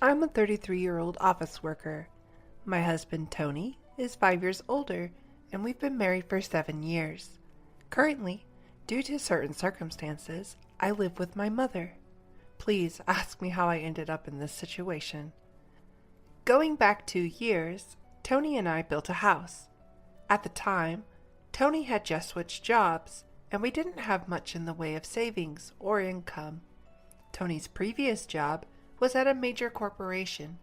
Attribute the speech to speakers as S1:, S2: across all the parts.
S1: I'm a 33-year-old office worker. My husband, Tony, is 5 years older, and we've been married for 7 years. Currently, due to certain circumstances, I live with my mother. Please ask me how I ended up in this situation. Going back 2 years, Tony and I built a house. At the time, Tony had just switched jobs, and we didn't have much in the way of savings or income. Tony's previous job was at a major corporation.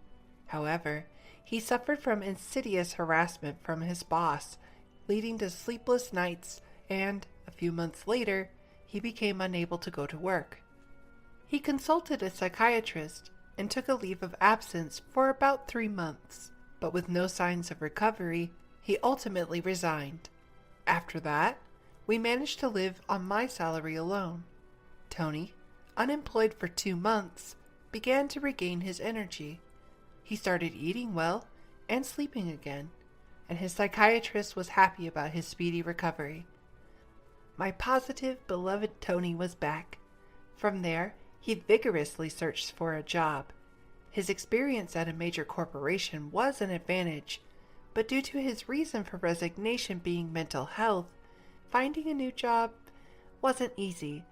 S1: However, he suffered from insidious harassment from his boss, leading to sleepless nights, and a few months later, he became unable to go to work. He consulted a psychiatrist and took a leave of absence for about 3 months, but with no signs of recovery, he ultimately resigned. After that, we managed to live on my salary alone. Tony, unemployed for 2 months, began to regain his energy. He started eating well and sleeping again, and his psychiatrist was happy about his speedy recovery. My positive, beloved Tony was back. From there, he vigorously searched for a job. His experience at a major corporation was an advantage, but due to his reason for resignation being mental health, finding a new job wasn't easy.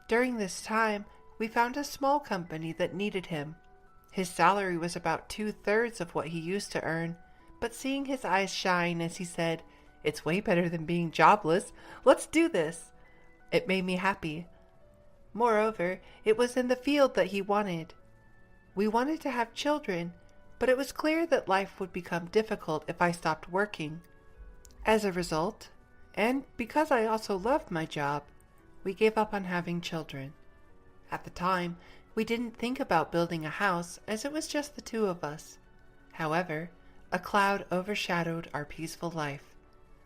S1: During this time, we found a small company that needed him. His salary was about 2/3 of what he used to earn, but seeing his eyes shine as he said, "It's way better than being jobless. Let's do this," it made me happy. Moreover, it was in the field that he wanted. We wanted to have children, but it was clear that life would become difficult if I stopped working. As a result, and because I also loved my job, we gave up on having children. At the time, we didn't think about building a house as it was just the two of us. However, a cloud overshadowed our peaceful life.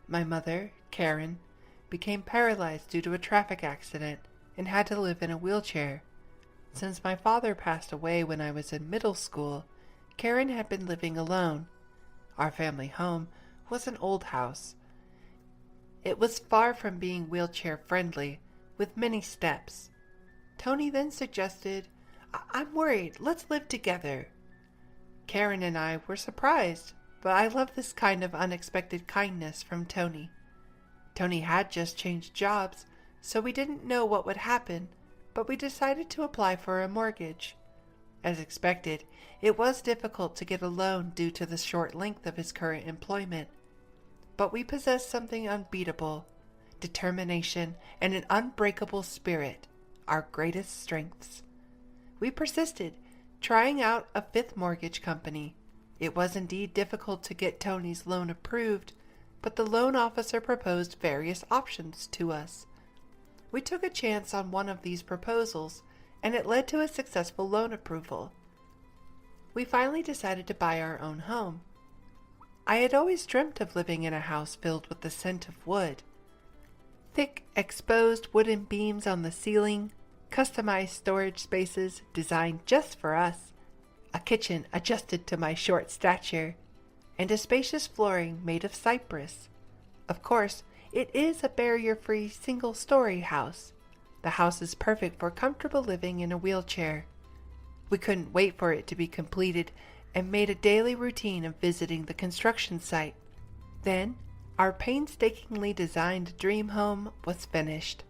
S1: My mother, Karen, became paralyzed due to a traffic accident and had to live in a wheelchair. Since my father passed away when I was in middle school, Karen had been living alone. Our family home was an old house. It was far from being wheelchair friendly, with many steps. Tony then suggested, "I'm worried, let's live together." Karen and I were surprised, but I love this kind of unexpected kindness from Tony. Tony had just changed jobs, so we didn't know what would happen, but we decided to apply for a mortgage. As expected, it was difficult to get a loan due to the short length of his current employment. But we possessed something unbeatable: determination and an unbreakable spirit, our greatest strengths. We persisted, trying out a 5th mortgage company. It was indeed difficult to get Tony's loan approved, but the loan officer proposed various options to us. We took a chance on one of these proposals, and it led to a successful loan approval. We finally decided to buy our own home. I had always dreamt of living in a house filled with the scent of wood. Thick, exposed wooden beams on the ceiling, customized storage spaces designed just for us, a kitchen adjusted to my short stature, and a spacious flooring made of cypress. Of course, it is a barrier-free single-story house. The house is perfect for comfortable living in a wheelchair. We couldn't wait for it to be completed and made a daily routine of visiting the construction site. Then, our painstakingly designed dream home was finished.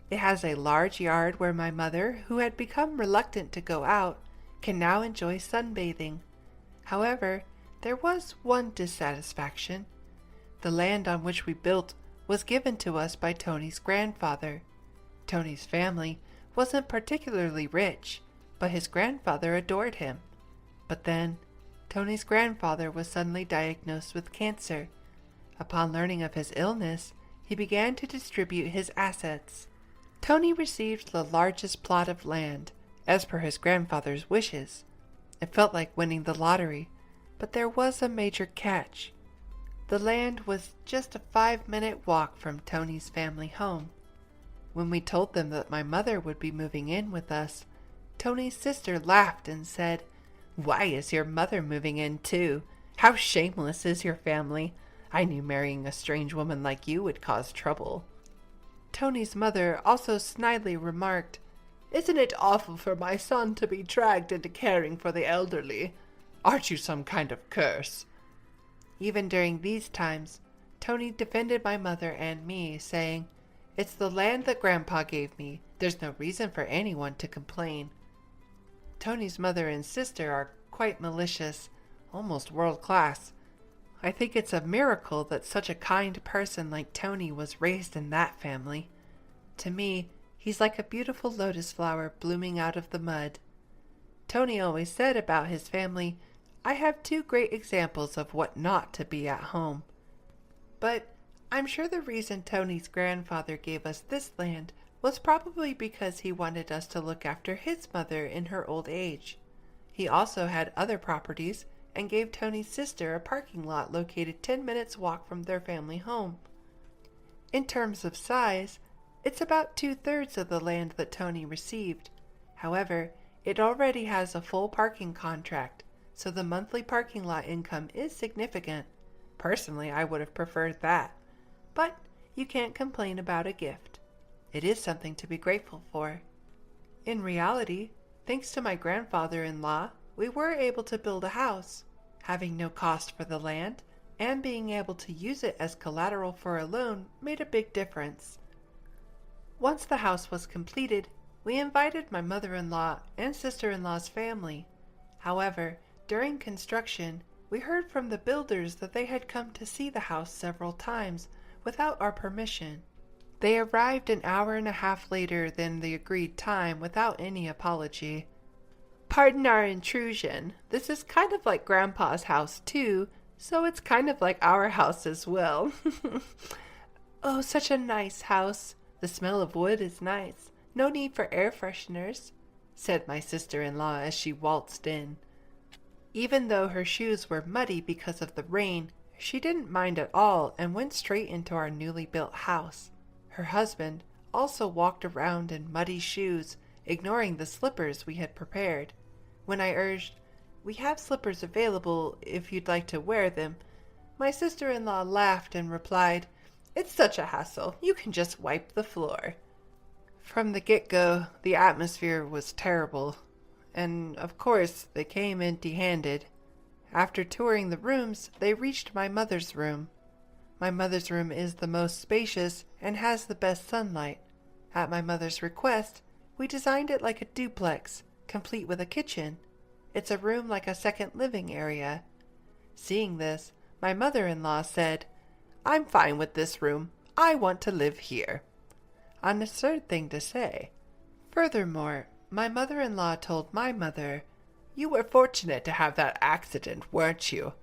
S1: It has a large yard where my mother, who had become reluctant to go out, can now enjoy sunbathing. However, there was one dissatisfaction. The land on which we built was given to us by Tony's grandfather. Tony's family wasn't particularly rich, but his grandfather adored him. But then, Tony's grandfather was suddenly diagnosed with cancer. Upon learning of his illness, he began to distribute his assets. Tony received the largest plot of land, as per his grandfather's wishes. It felt like winning the lottery, but there was a major catch. The land was just a 5-minute walk from Tony's family home. When we told them that my mother would be moving in with us, Tony's sister laughed and said, "Why is your mother moving in too? How shameless is your family! I knew marrying a strange woman like you would cause trouble." Tony's mother also snidely remarked, Isn't it awful for my son to be dragged into caring for the elderly? Aren't you some kind of curse?" Even during these times, Tony defended my mother and me, saying, "It's the land that Grandpa gave me. There's no reason for anyone to complain." Tony's mother and sister are quite malicious, almost world-class. I think it's a miracle that such a kind person like Tony was raised in that family. To me, he's like a beautiful lotus flower blooming out of the mud. Tony always said about his family, "I have two great examples of what not to be at home." But I'm sure the reason Tony's grandfather gave us this land was probably because he wanted us to look after his mother in her old age. He also had other properties and gave Tony's sister a parking lot located 10 minutes walk from their family home. In terms of size, it's about 2/3 of the land that Tony received. However, it already has a full parking contract, so the monthly parking lot income is significant. Personally, I would have preferred that. But you can't complain about a gift. It is something to be grateful for. In reality, thanks to my grandfather-in-law, we were able to build a house. Having no cost for the land and being able to use it as collateral for a loan made a big difference. Once the house was completed, we invited my mother-in-law and sister-in-law's family. However, during construction, we heard from the builders that they had come to see the house several times without our permission. They arrived an hour and a half later than the agreed time without any apology. "Pardon our intrusion. This is kind of like Grandpa's house too, so it's kind of like our house as well." "Oh, such a nice house. The smell of wood is nice. No need for air fresheners," said my sister-in-law as she waltzed in. Even though her shoes were muddy because of the rain, she didn't mind at all and went straight into our newly built house. Her husband also walked around in muddy shoes, ignoring the slippers we had prepared. When I urged, "We have slippers available if you'd like to wear them," my sister-in-law laughed and replied, "It's such a hassle. You can just wipe the floor." From the get-go, the atmosphere was terrible. And, of course, they came empty-handed. After touring the rooms, they reached my mother's room. My mother's room is the most spacious and has the best sunlight. At my mother's request, we designed it like a duplex, complete with a kitchen. It's a room like a second living area. Seeing this, my mother-in-law said, "I'm fine with this room. I want to live here." An absurd thing to say. Furthermore, my mother-in-law told my mother, "You were fortunate to have that accident, weren't you?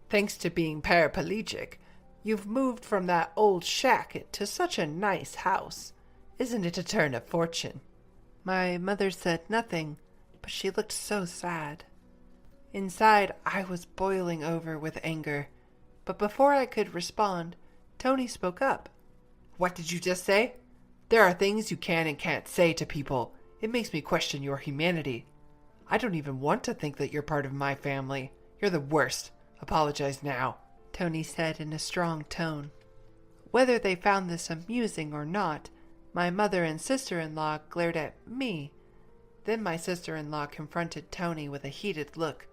S1: Thanks to being paraplegic, you've moved from that old shack to such a nice house. Isn't it a turn of fortune?" My mother said nothing, but she looked so sad. Inside, I was boiling over with anger. But before I could respond, Tony spoke up. "What did you just say? There are things you can and can't say to people. It makes me question your humanity. I don't even want to think that you're part of my family. You're the worst. Apologize now," Tony said in a strong tone. Whether they found this amusing or not, my mother and sister-in-law glared at me. Then my sister-in-law confronted Tony with a heated look.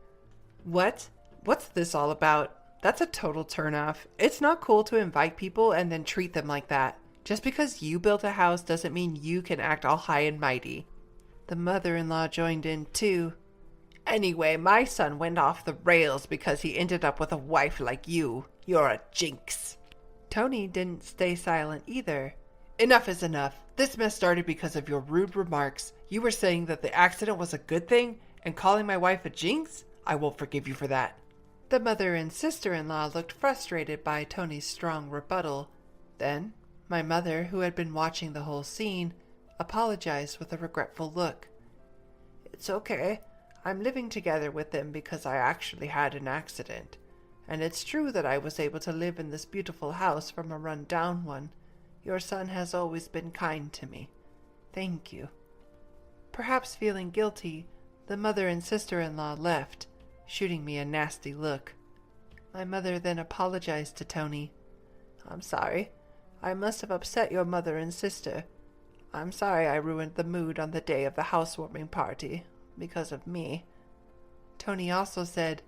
S1: "What? What's this all about? That's a total turnoff. It's not cool to invite people and then treat them like that. Just because you built a house doesn't mean you can act all high and mighty." The mother-in-law joined in too. "Anyway, my son went off the rails because he ended up with a wife like you. You're a jinx." Tony didn't stay silent either. "Enough is enough. This mess started because of your rude remarks. You were saying that the accident was a good thing and calling my wife a jinx? I won't forgive you for that." The mother and sister-in-law looked frustrated by Tony's strong rebuttal. Then, my mother, who had been watching the whole scene, apologized with a regretful look. "It's okay. I'm living together with them because I actually had an accident. And it's true that I was able to live in this beautiful house from a run-down one. Your son has always been kind to me. Thank you." Perhaps feeling guilty, the mother and sister-in-law left, shooting me a nasty look. My mother then apologized to Tony. "I'm sorry. I must have upset your mother and sister. I'm sorry I ruined the mood on the day of the housewarming party because of me. Tony also said,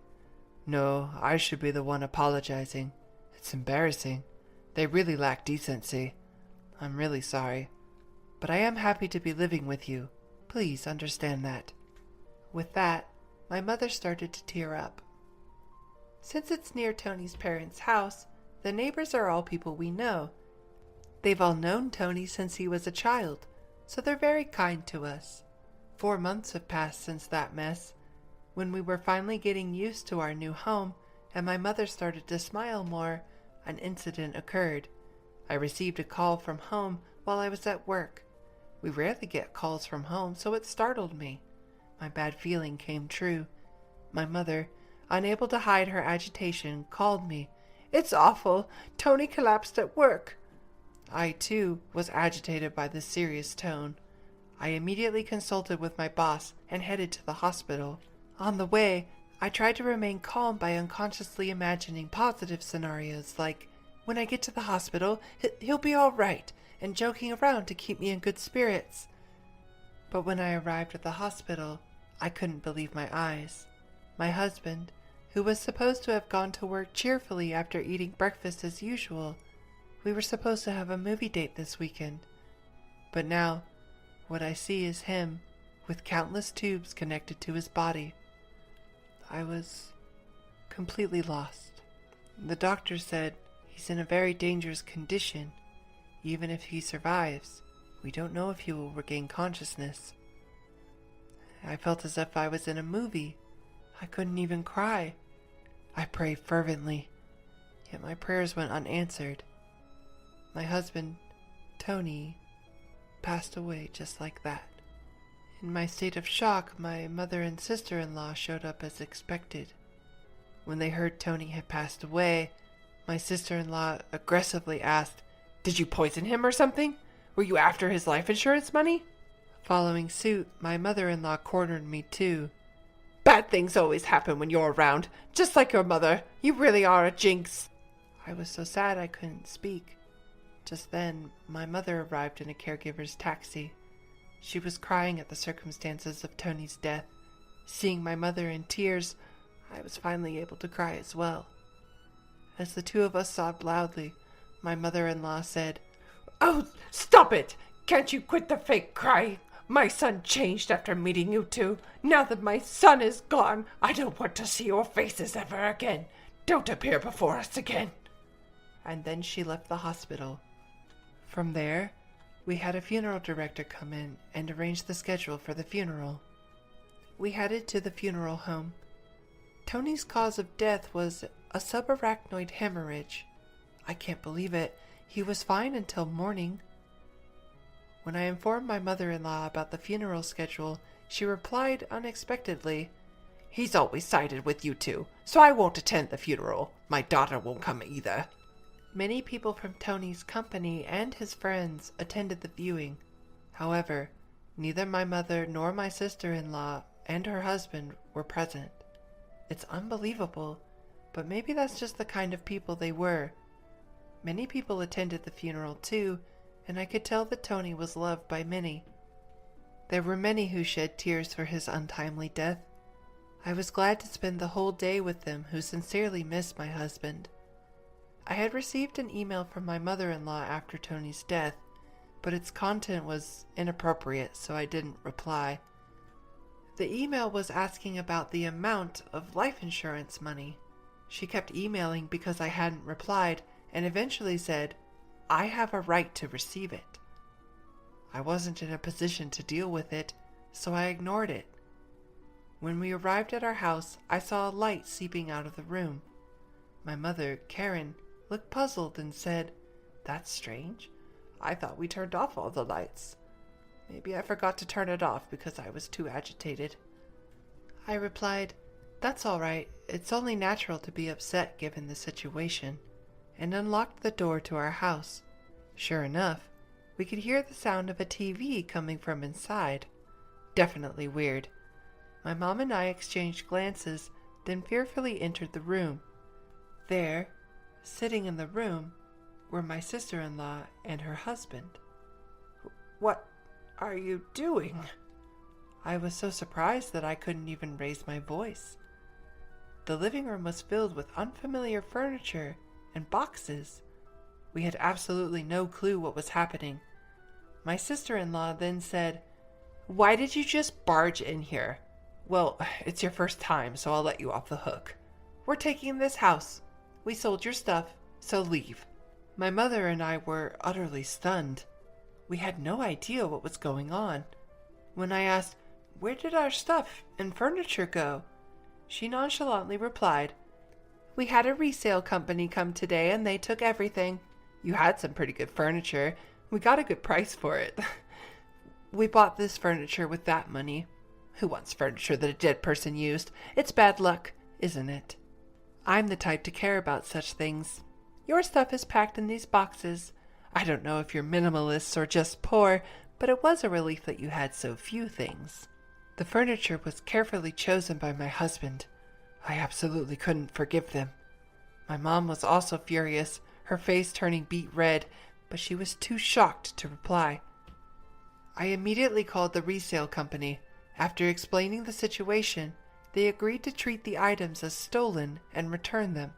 S1: "No, I should be the one apologizing. It's embarrassing. They really lack decency. I'm really sorry. But I am happy to be living with you. Please understand that." With that, my mother started to tear up. Since it's near Tony's parents' house, the neighbors are all people we know. They've all known Tony since he was a child, so they're very kind to us. 4 months have passed since that mess. When we were finally getting used to our new home and my mother started to smile more, an incident occurred. I received a call from home while I was at work. We rarely get calls from home, so it startled me. My bad feeling came true. My mother, unable to hide her agitation, called me. "It's awful. Tony collapsed at work." I, too, was agitated by this serious tone. I immediately consulted with my boss and headed to the hospital. On the way, I tried to remain calm by unconsciously imagining positive scenarios like, when I get to the hospital, he'll be all right, and joking around to keep me in good spirits. But when I arrived at the hospital, I couldn't believe my eyes. My husband, who was supposed to have gone to work cheerfully after eating breakfast as usual, we were supposed to have a movie date this weekend. But now, what I see is him, with countless tubes connected to his body. I was completely lost. The doctor said he's in a very dangerous condition. Even if he survives, we don't know if he will regain consciousness. I felt as if I was in a movie. I couldn't even cry. I prayed fervently, yet my prayers went unanswered. My husband, Tony, passed away just like that. In my state of shock, my mother and sister-in-law showed up as expected. When they heard Tony had passed away, my sister-in-law aggressively asked, "Did you poison him or something? Were you after his life insurance money?" Following suit, my mother-in-law cornered me too. "Bad things always happen when you're around, just like your mother. You really are a jinx." I was so sad I couldn't speak. Just then, my mother arrived in a caregiver's taxi. She was crying at the circumstances of Tony's death. Seeing my mother in tears, I was finally able to cry as well. As the two of us sobbed loudly, my mother-in-law said, "Oh, stop it! Can't you quit the fake crying? My son changed after meeting you two. Now that my son is gone, I don't want to see your faces ever again. Don't appear before us again." And then she left the hospital. From there, we had a funeral director come in and arrange the schedule for the funeral. We headed to the funeral home. Tony's cause of death was a subarachnoid hemorrhage. I can't believe it. He was fine until morning. When I informed my mother-in-law about the funeral schedule, she replied unexpectedly, "He's always sided with you two, so I won't attend the funeral. My daughter won't come either." Many people from Tony's company and his friends attended the viewing. However, neither my mother nor my sister-in-law and her husband were present. It's unbelievable, but maybe that's just the kind of people they were. Many people attended the funeral too, and I could tell that Tony was loved by many. There were many who shed tears for his untimely death. I was glad to spend the whole day with them who sincerely missed my husband. I had received an email from my mother-in-law after Tony's death, but its content was inappropriate, so I didn't reply. The email was asking about the amount of life insurance money. She kept emailing because I hadn't replied, and eventually said, "I have a right to receive it." I wasn't in a position to deal with it, so I ignored it. When we arrived at our house, I saw a light seeping out of the room. My mother, Karen, looked puzzled and said, "That's strange. I thought we turned off all the lights. Maybe I forgot to turn it off because I was too agitated." I replied, "That's all right. It's only natural to be upset given the situation," and unlocked the door to our house. Sure enough, we could hear the sound of a TV coming from inside. Definitely weird. My mom and I exchanged glances, then fearfully entered the room. There, sitting in the room, were my sister-in-law and her husband. are you doing?" I was so surprised that I couldn't even raise my voice. The living room was filled with unfamiliar furniture and boxes. We had absolutely no clue what was happening. My sister-in-law then said, "Why did you just barge in here?" "Well, it's your first time, so I'll let you off the hook. We're taking this house. We sold your stuff, so leave." My mother and I were utterly stunned. We had no idea what was going on. When I asked, "Where did our stuff and furniture go?" she nonchalantly replied, "We had a resale company come today and they took everything. You had some pretty good furniture. We got a good price for it. We bought this furniture with that money. Who wants furniture that a dead person used? It's bad luck, isn't it? I'm the type to care about such things. Your stuff is packed in these boxes. I don't know if you're minimalists or just poor, but it was a relief that you had so few things." The furniture was carefully chosen by my husband. I absolutely couldn't forgive them. My mom was also furious, her face turning beet red, but she was too shocked to reply. I immediately called the resale company. After explaining the situation, they agreed to treat the items as stolen and return them.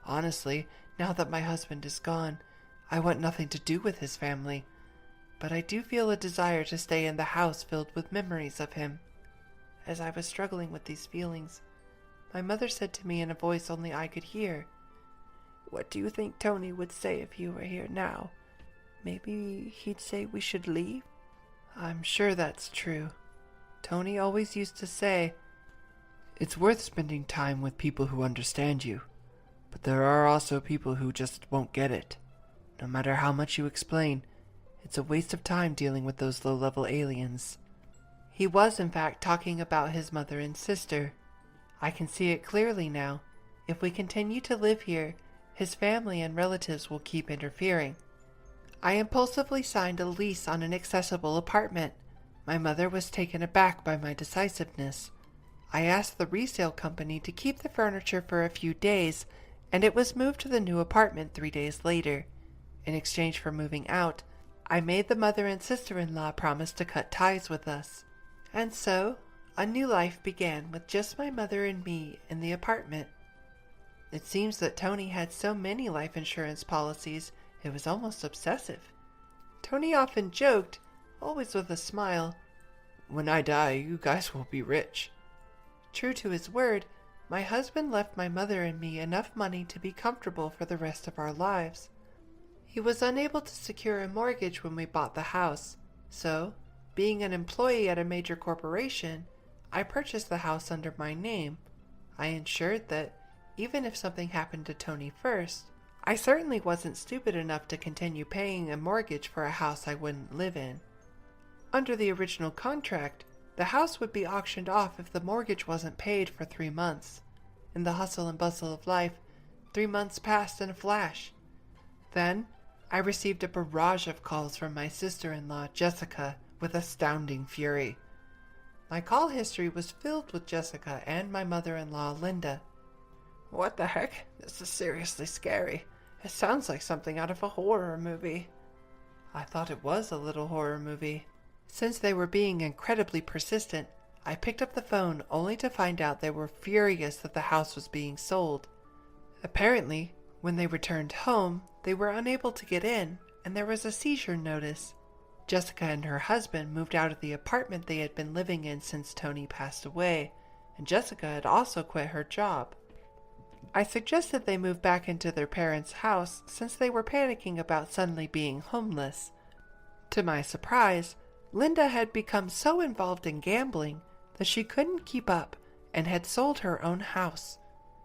S1: Honestly, now that my husband is gone, I want nothing to do with his family, but I do feel a desire to stay in the house filled with memories of him. As I was struggling with these feelings, my mother said to me in a voice only I could hear, "What do you think Tony would say if you were here now? Maybe he'd say we should leave?" I'm sure that's true. Tony always used to say, "It's worth spending time with people who understand you, but there are also people who just won't get it. No matter how much you explain, it's a waste of time dealing with those low-level aliens." He was, in fact, talking about his mother and sister. I can see it clearly now. If we continue to live here, his family and relatives will keep interfering. I impulsively signed a lease on an accessible apartment. My mother was taken aback by my decisiveness. I asked the resale company to keep the furniture for a few days, and it was moved to the new apartment 3 days later. In exchange for moving out, I made the mother and sister-in-law promise to cut ties with us. And so, a new life began with just my mother and me in the apartment. It seems that Tony had so many life insurance policies, it was almost obsessive. Tony often joked, always with a smile, "When I die, you guys will be rich." True to his word, my husband left my mother and me enough money to be comfortable for the rest of our lives. He was unable to secure a mortgage when we bought the house, so, being an employee at a major corporation, I purchased the house under my name. I ensured that, even if something happened to Tony first, I certainly wasn't stupid enough to continue paying a mortgage for a house I wouldn't live in. Under the original contract, the house would be auctioned off if the mortgage wasn't paid for 3 months. In the hustle and bustle of life, 3 months passed in a flash. Then, I received a barrage of calls from my sister-in-law, Jessica, with astounding fury. My call history was filled with Jessica and my mother-in-law, Linda. "What the heck? This is seriously scary. It sounds like something out of a horror movie." I thought it was a little horror movie. Since they were being incredibly persistent, I picked up the phone only to find out they were furious that the house was being sold. Apparently, when they returned home, they were unable to get in, and there was a seizure notice. Jessica and her husband moved out of the apartment they had been living in since Tony passed away, and Jessica had also quit her job. I suggested they move back into their parents' house since they were panicking about suddenly being homeless. To my surprise, Linda had become so involved in gambling that she couldn't keep up and had sold her own house.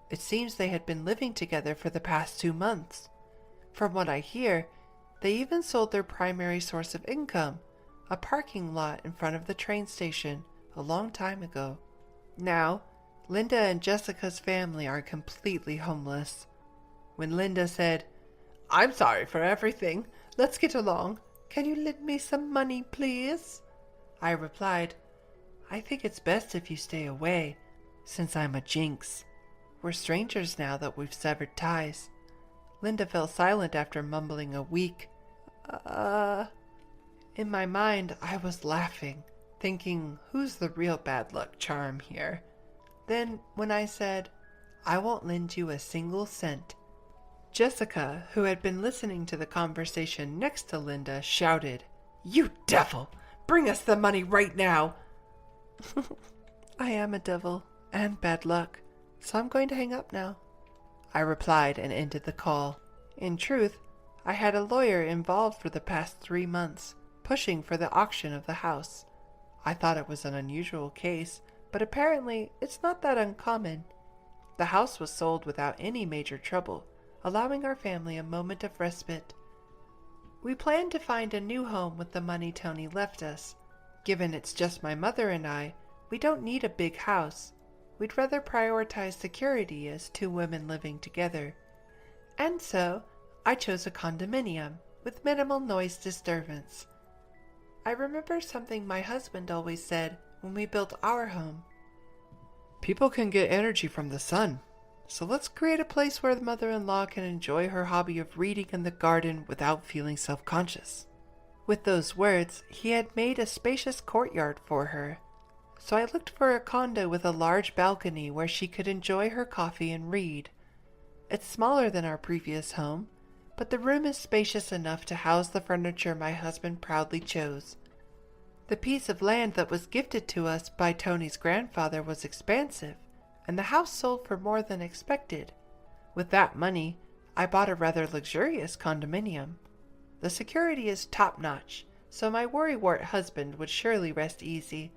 S1: It seems they had been living together for the past 2 months. From what I hear, they even sold their primary source of income, a parking lot in front of the train station, a long time ago. Now, Linda and Jessica's family are completely homeless. When Linda said, "I'm sorry for everything. Let's get along. Can you lend me some money, please?" I replied, "I think it's best if you stay away, since I'm a jinx. We're strangers now that we've severed ties." Linda fell silent after mumbling a weak, In my mind, I was laughing, thinking, who's the real bad luck charm here? Then, when I said, I won't lend you a single cent, Jessica, who had been listening to the conversation next to Linda, shouted, "You devil! Bring us the money right now!" I am a devil and bad luck, so I'm going to hang up now, I replied and ended the call. In truth, I had a lawyer involved for the past 3 months, pushing for the auction of the house. I thought it was an unusual case, but apparently it's not that uncommon. The house was sold without any major trouble, allowing our family a moment of respite. We planned to find a new home with the money Tony left us. Given it's just my mother and I, we don't need a big house. We'd rather prioritize security as 2 women living together. And so, I chose a condominium with minimal noise disturbance. I remember something my husband always said when we built our home. People can get energy from the sun, so let's create a place where the mother-in-law can enjoy her hobby of reading in the garden without feeling self-conscious. With those words, he had made a spacious courtyard for her, so I looked for a condo with a large balcony where she could enjoy her coffee and read. It's smaller than our previous home, but the room is spacious enough to house the furniture my husband proudly chose. The piece of land that was gifted to us by Tony's grandfather was expansive, and the house sold for more than expected. With that money, I bought a rather luxurious condominium. The security is top-notch, so my worrywart husband would surely rest easy.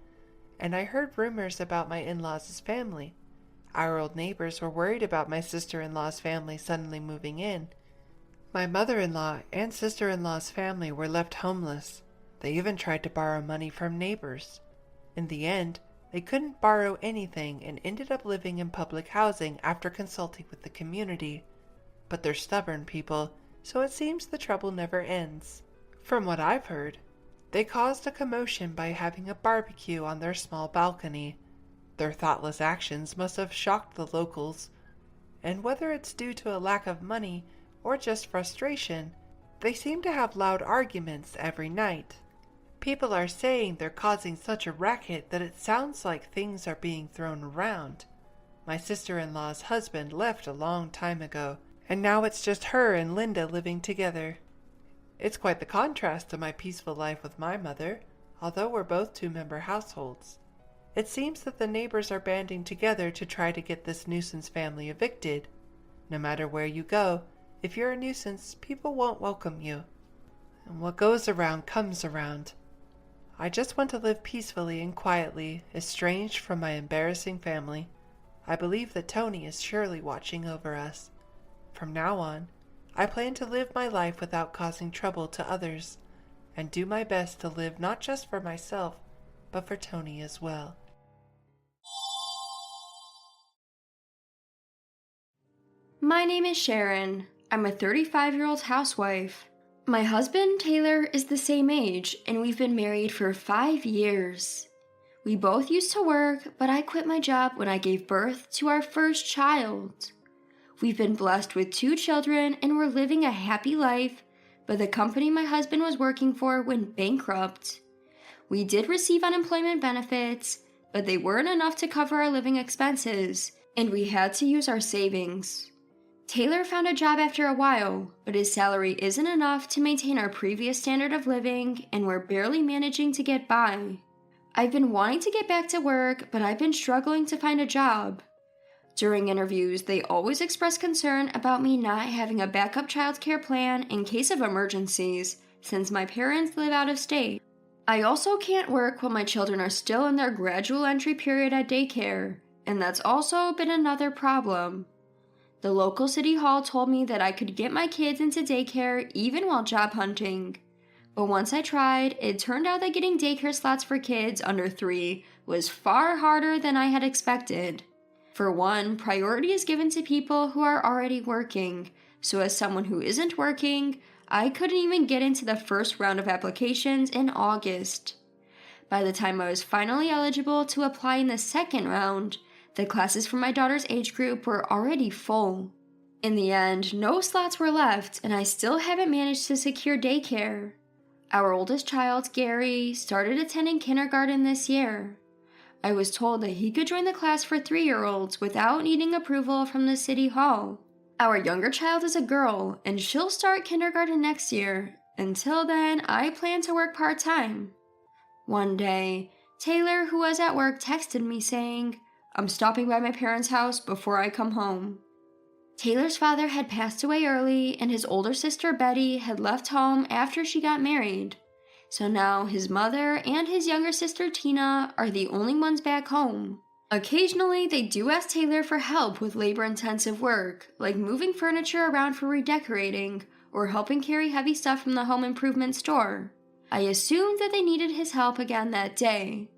S1: And I heard rumors about my in-laws' family. Our old neighbors were worried about my sister-in-law's family suddenly moving in. My mother-in-law and sister-in-law's family were left homeless. They even tried to borrow money from neighbors. In the end, they couldn't borrow anything and ended up living in public housing after consulting with the community. But they're stubborn people, so it seems the trouble never ends. From what I've heard, they caused a commotion by having a barbecue on their small balcony. Their thoughtless actions must have shocked the locals, and whether it's due to a lack of money or just frustration, they seem to have loud arguments every night. People are saying they're causing such a racket that it sounds like things are being thrown around. My sister-in-law's husband left a long time ago, and now it's just her and Linda living together. It's quite the contrast to my peaceful life with my mother, although we're both 2-member households. It seems that the neighbors are banding together to try to get this nuisance family evicted. No matter where you go, if you're a nuisance, people won't welcome you. And what goes around comes around. I just want to live peacefully and quietly, estranged from my embarrassing family. I believe that Tony is surely watching over us. From now on, I plan to live my life without causing trouble to others, and do my best to live not just for myself, but for Tony as well.
S2: My name is Sharon. I'm a 35-year-old housewife. My husband, Taylor, is the same age, and we've been married for 5 years. We both used to work, but I quit my job when I gave birth to our first child. We've been blessed with 2 children, and we're living a happy life, but the company my husband was working for went bankrupt. We did receive unemployment benefits, but they weren't enough to cover our living expenses, and we had to use our savings. Taylor found a job after a while, but his salary isn't enough to maintain our previous standard of living, and we're barely managing to get by. I've been wanting to get back to work, but I've been struggling to find a job. During interviews, they always express concern about me not having a backup childcare plan in case of emergencies, since my parents live out of state. I also can't work while my children are still in their gradual entry period at daycare, and that's also been another problem. The local city hall told me that I could get my kids into daycare even while job hunting. But once I tried, it turned out that getting daycare slots for kids under 3 was far harder than I had expected. For one, priority is given to people who are already working, so as someone who isn't working, I couldn't even get into the first round of applications in August. By the time I was finally eligible to apply in the second round, the classes for my daughter's age group were already full. In the end, no slots were left, and I still haven't managed to secure daycare. Our oldest child, Gary, started attending kindergarten this year. I was told that he could join the class for 3-year-olds without needing approval from the city hall. Our younger child is a girl, and she'll start kindergarten next year. Until then, I plan to work part-time. One day, Taylor, who was at work, texted me saying, "I'm stopping by my parents' house before I come home." Taylor's father had passed away early, and his older sister Betty had left home after she got married. So now his mother and his younger sister Tina are the only ones back home. Occasionally, they do ask Taylor for help with labor-intensive work, like moving furniture around for redecorating, or helping carry heavy stuff from the home improvement store. I assumed that they needed his help again that day.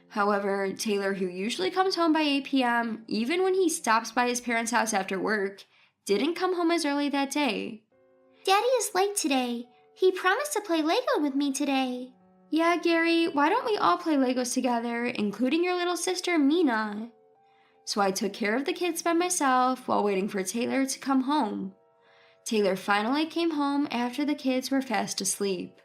S2: However, Taylor, who usually comes home by 8 p.m., even when he stops by his parents' house after work, didn't come home as early that day.
S3: "Daddy is late today. He promised to play Lego with me today."
S2: "Yeah, Gary, why don't we all play Legos together, including your little sister, Mina?" So I took care of the kids by myself while waiting for Taylor to come home. Taylor finally came home after the kids were fast asleep.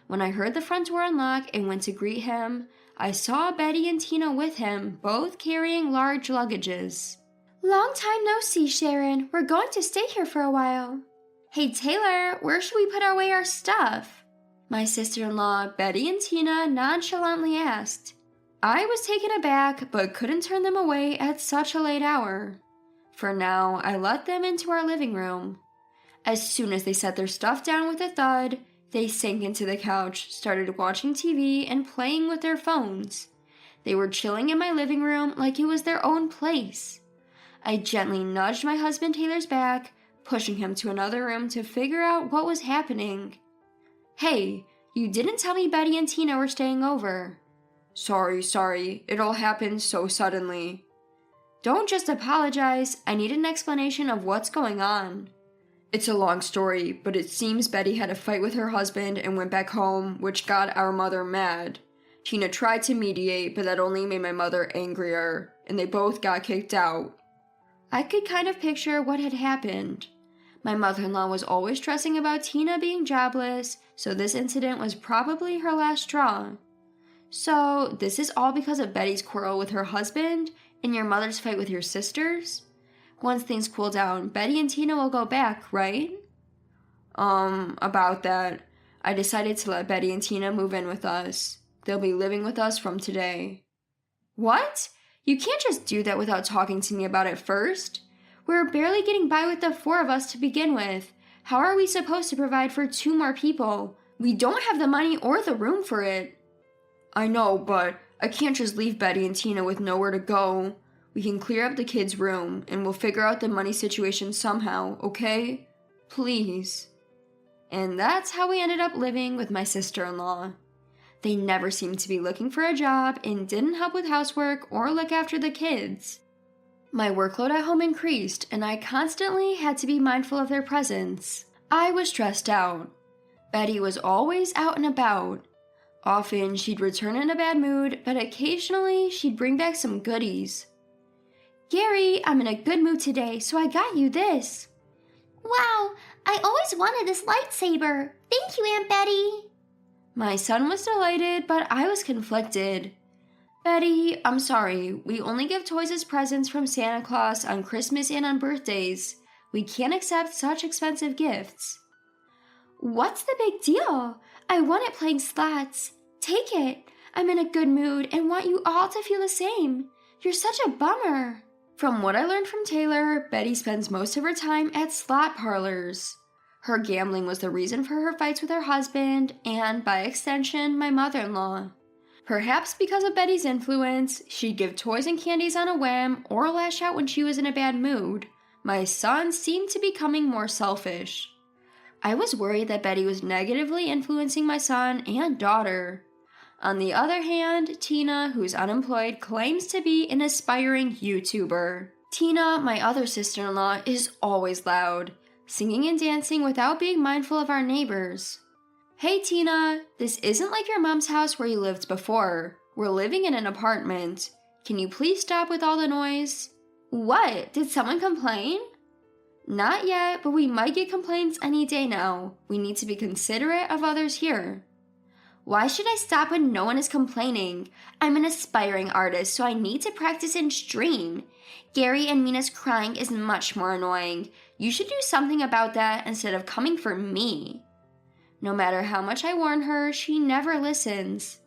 S2: When I heard the front door unlock and went to greet him, I saw Betty and Tina with him, both carrying large luggages.
S3: "Long time no see, Sharon. We're going to stay here for a while."
S2: "Hey, Taylor, where should we put away our stuff?" my sister-in-law, Betty and Tina, nonchalantly asked. I was taken aback, but couldn't turn them away at such a late hour. For now, I let them into our living room. As soon as they set their stuff down with a thud, they sank into the couch, started watching TV, and playing with their phones. They were chilling in my living room like it was their own place. I gently nudged my husband Taylor's back, pushing him to another room to figure out what was happening. "Hey, you didn't tell me Betty and Tina were staying over." Sorry, it all happened so suddenly." "Don't just apologize, I need an explanation of what's going on." "It's a long story, but it seems Betty had a fight with her husband and went back home, which got our mother mad. Tina tried to mediate, but that only made my mother angrier, and they both got kicked out." I could kind of picture what had happened. My mother-in-law was always stressing about Tina being jobless, so this incident was probably her last straw. "So, this is all because of Betty's quarrel with her husband and your mother's fight with your sisters? Once things cool down, Betty and Tina will go back, right?" About that. I decided to let Betty and Tina move in with us. They'll be living with us from today." "What? You can't just do that without talking to me about it first. We're barely getting by with the 4 of us to begin with. How are we supposed to provide for 2 more people? We don't have the money or the room for it." "I know, but I can't just leave Betty and Tina with nowhere to go. We can clear up the kids' room, and we'll figure out the money situation somehow, okay? Please." And that's how we ended up living with my sister-in-law. They never seemed to be looking for a job and didn't help with housework or look after the kids. My workload at home increased, and I constantly had to be mindful of their presence. I was stressed out. Betty was always out and about. Often she'd return in a bad mood, but occasionally she'd bring back some goodies.
S3: "Gary, I'm in a good mood today, so I got you this." "Wow, I always wanted this lightsaber. Thank you, Aunt Betty."
S2: My son was delighted, but I was conflicted. "Betty, I'm sorry. We only give toys as presents from Santa Claus on Christmas and on birthdays. We can't accept such expensive gifts."
S3: "What's the big deal? I won at playing slots. Take it. I'm in a good mood and want you all to feel the same. You're such a bummer."
S2: From what I learned from Taylor, Betty spends most of her time at slot parlors. Her gambling was the reason for her fights with her husband and, by extension, my mother-in-law. Perhaps because of Betty's influence, she'd give toys and candies on a whim or lash out when she was in a bad mood. My son seemed to be becoming more selfish. I was worried that Betty was negatively influencing my son and daughter. On the other hand, Tina, who's unemployed, claims to be an aspiring YouTuber. Tina, my other sister-in-law, is always loud, singing and dancing without being mindful of our neighbors. "Hey Tina, this isn't like your mom's house where you lived before. We're living in an apartment. Can you please stop with all the noise?" "What? Did someone complain?" "Not yet, but we might get complaints any day now. We need to be considerate of others here."
S3: Why should I stop when no one is complaining? I'm an aspiring artist, so I need to practice and stream. Gary and Mina's crying is much more annoying. You should do something about that instead of coming for me. No matter how much I warn her, she never listens.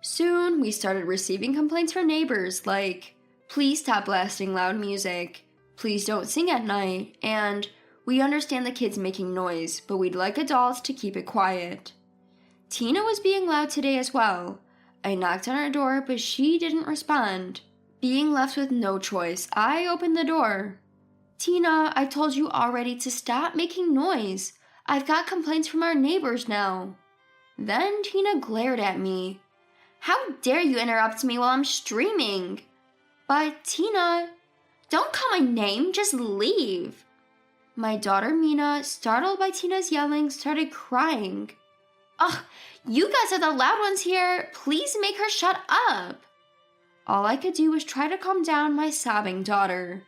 S3: Soon, we started receiving complaints from neighbors like, please stop blasting loud music, please don't sing at night, and we understand the kids making noise, but we'd like adults to keep it quiet. Tina was being loud today as well. I knocked on her door, but she didn't respond. Being left with no choice, I opened the door. Tina, I told you already to stop making noise. I've got complaints from our neighbors now. Then Tina glared at me. How dare you interrupt me while I'm streaming? But Tina, don't call my name, just leave. My daughter Mina, startled by Tina's yelling, started crying. Ugh, you guys are the loud ones here. Please make her shut up. All I could do was try to calm down my sobbing daughter.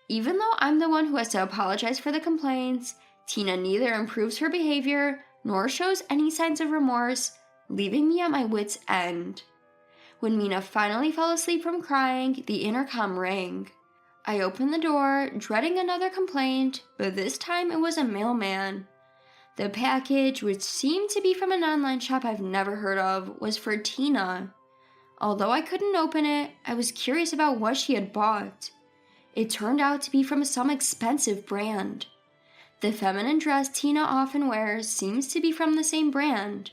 S3: Even though I'm the one who has to apologize for the complaints, Tina neither improves her behavior nor shows any signs of remorse, leaving me at my wit's end. When Mina finally fell asleep from crying, the intercom rang. I opened the door, dreading another complaint, but this time it was a mailman. The package, which seemed to be from an online shop I've never heard of, was for Tina. Although I couldn't open it, I was curious about what she had bought. It turned out to be from some expensive brand. The feminine dress Tina often wears seems to be from the same brand.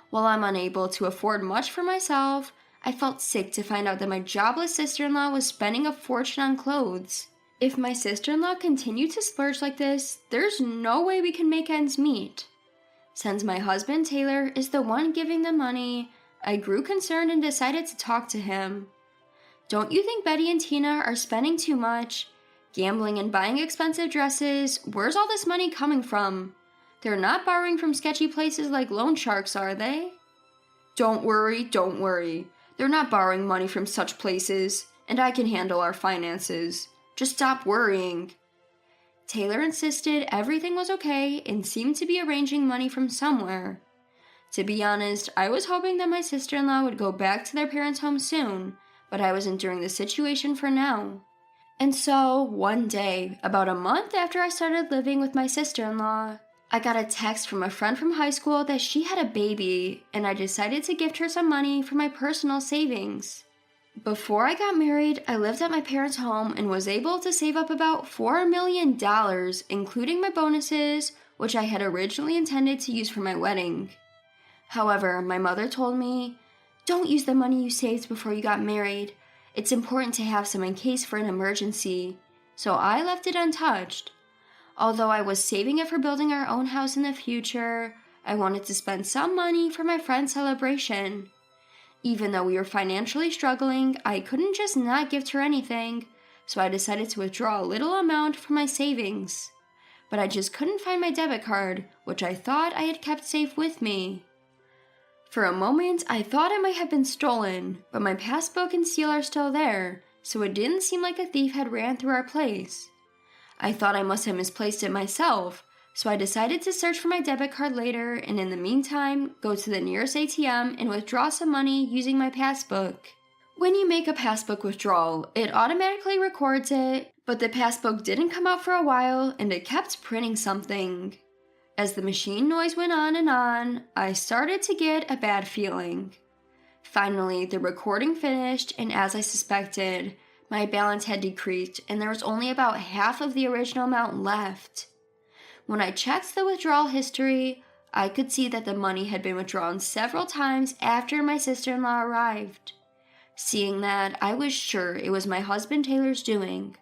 S3: While I'm unable to afford much for myself, I felt sick to find out that my jobless sister-in-law was spending a fortune on clothes. If my sister-in-law continued to splurge like this, there's no way we can make ends meet. Since my husband Taylor is the one giving the money, I grew concerned and decided to talk to him. Don't you think Betty and Tina are spending too much? Gambling and buying expensive dresses, where's all this money coming from? They're not borrowing from sketchy places like loan sharks, are they? Don't worry. They're not borrowing money from such places, and I can handle our finances. Just stop worrying. Taylor insisted everything was okay and seemed to be arranging money from somewhere. To be honest, I was hoping that my sister-in-law would go back to their parents' home soon, but I was enduring the situation for now. And so, one day, about a month after I started living with my sister-in-law, I got a text from a friend from high school that she had a baby, and I decided to gift her some money for my personal savings. Before I got married, I lived at my parents' home and was able to save up about $4 million, including my bonuses, which I had originally intended to use for my wedding. However, my mother told me, don't use the money you saved before you got married. It's important to have some in case for an emergency, so I left it untouched. Although I was saving it for building our own house in the future, I wanted to spend some money for my friend's celebration. Even though we were financially struggling, I couldn't just not gift her anything, so I decided to withdraw a little amount from my savings. But I just couldn't find my debit card, which I thought I had kept safe with me. For a moment, I thought it might have been stolen, but my passbook and seal are still there, so it didn't seem like a thief had ran through our place. I thought I must have misplaced it myself, so I decided to search for my debit card later and in the meantime, go to the nearest ATM and withdraw some money using my passbook. When you make a passbook withdrawal, it automatically records it, but the passbook didn't come out for a while and it kept printing something. As the machine noise went on, I started to get a bad feeling. Finally, the recording finished, and as I suspected, my balance had decreased and there was only about half of the original amount left. When I checked the withdrawal history, I could see that the money had been withdrawn several times after my sister-in-law arrived. Seeing that, I was sure it was my husband Taylor's doing.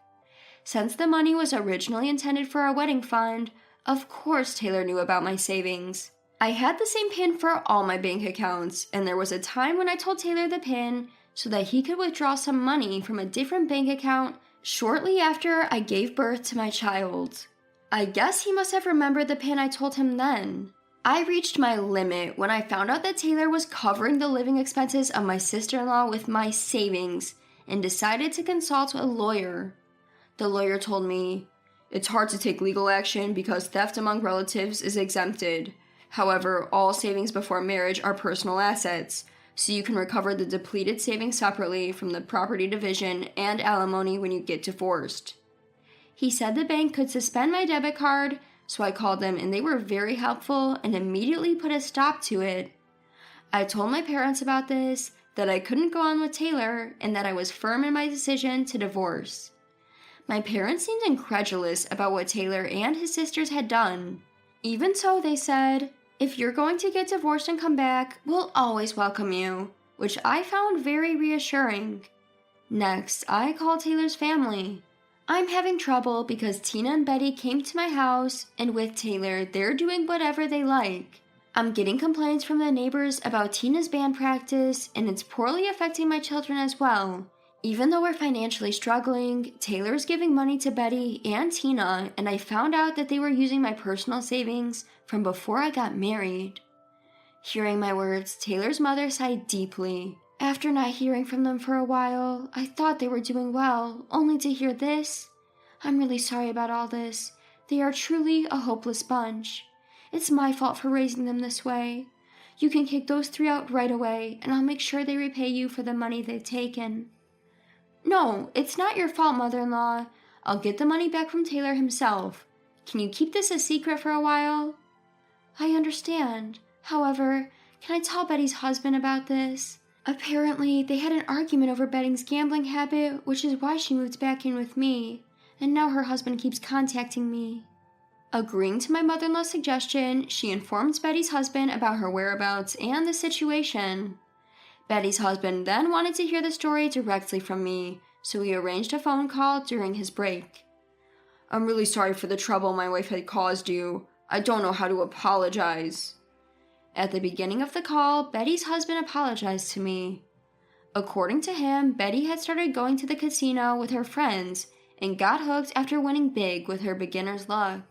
S3: Since the money was originally intended for our wedding fund, of course Taylor knew about my savings. I had the same PIN for all my bank accounts, and there was a time when I told Taylor the PIN so that he could withdraw some money from a different bank account shortly after I gave birth to my child. I guess he must have remembered the PIN I told him then. I reached my limit when I found out that Taylor was covering the living expenses of my sister-in-law with my savings and decided to consult a lawyer. The lawyer told me, "It's hard to take legal action because theft among relatives is exempted.
S2: However, all savings before marriage are personal assets, so you can recover the depleted savings separately from the property division and alimony when you get divorced. He said the bank could suspend my debit card, so I called them and they were very helpful and immediately put a stop to it. I told my parents about this, that I couldn't go on with Taylor, and that I was firm in my decision to divorce. My parents seemed incredulous about what Taylor and his sisters had done. Even so, they said, "If you're going to get divorced and come back, we'll always welcome you," which I found very reassuring. Next, I called Taylor's family. I'm having trouble because Tina and Betty came to my house, and with Taylor, they're doing whatever they like. I'm getting complaints from the neighbors about Tina's band practice, and it's poorly affecting my children as well. Even though we're financially struggling, Taylor's giving money to Betty and Tina, and I found out that they were using my personal savings from before I got married. Hearing my words, Taylor's mother sighed deeply. After not hearing from them for a while, I thought they were doing well, only to hear this. I'm really sorry about all this. They are truly a hopeless bunch. It's my fault for raising them this way. You can kick those 3 out right away, and I'll make sure they repay you for the money they've taken. No, it's not your fault, mother-in-law. I'll get the money back from Taylor himself. Can you keep this a secret for a while? I understand. However, can I tell Betty's husband about this? Apparently, they had an argument over Betty's gambling habit, which is why she moved back in with me, and now her husband keeps contacting me. Agreeing to my mother-in-law's suggestion, she informed Betty's husband about her whereabouts and the situation. Betty's husband then wanted to hear the story directly from me, so we arranged a phone call during his break. I'm really sorry for the trouble my wife had caused you. I don't know how to apologize. At the beginning of the call, Betty's husband apologized to me. According to him, Betty had started going to the casino with her friends and got hooked after winning big with her beginner's luck.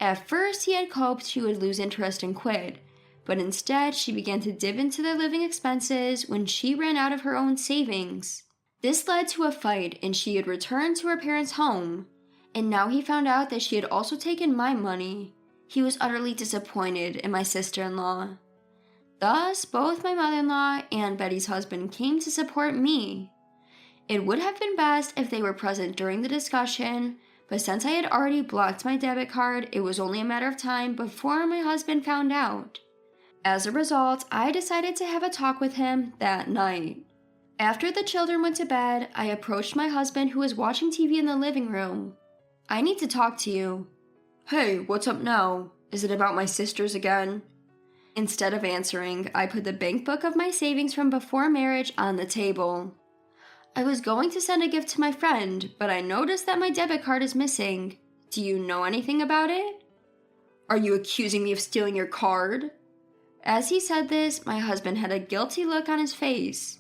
S2: At first, he had hoped she would lose interest and quit, but instead she began to dip into their living expenses when she ran out of her own savings. This led to a fight, and she had returned to her parents' home, and now he found out that she had also taken my money. He was utterly disappointed in my sister-in-law. Thus, both my mother-in-law and Betty's husband came to support me. It would have been best if they were present during the discussion, but since I had already blocked my debit card, it was only a matter of time before my husband found out. As a result, I decided to have a talk with him that night. After the children went to bed, I approached my husband, who was watching TV in the living room. I need to talk to you. Hey, what's up now? Is it about my sisters again? Instead of answering, I put the bank book of my savings from before marriage on the table. I was going to send a gift to my friend, but I noticed that my debit card is missing. Do you know anything about it? Are you accusing me of stealing your card? As he said this, my husband had a guilty look on his face.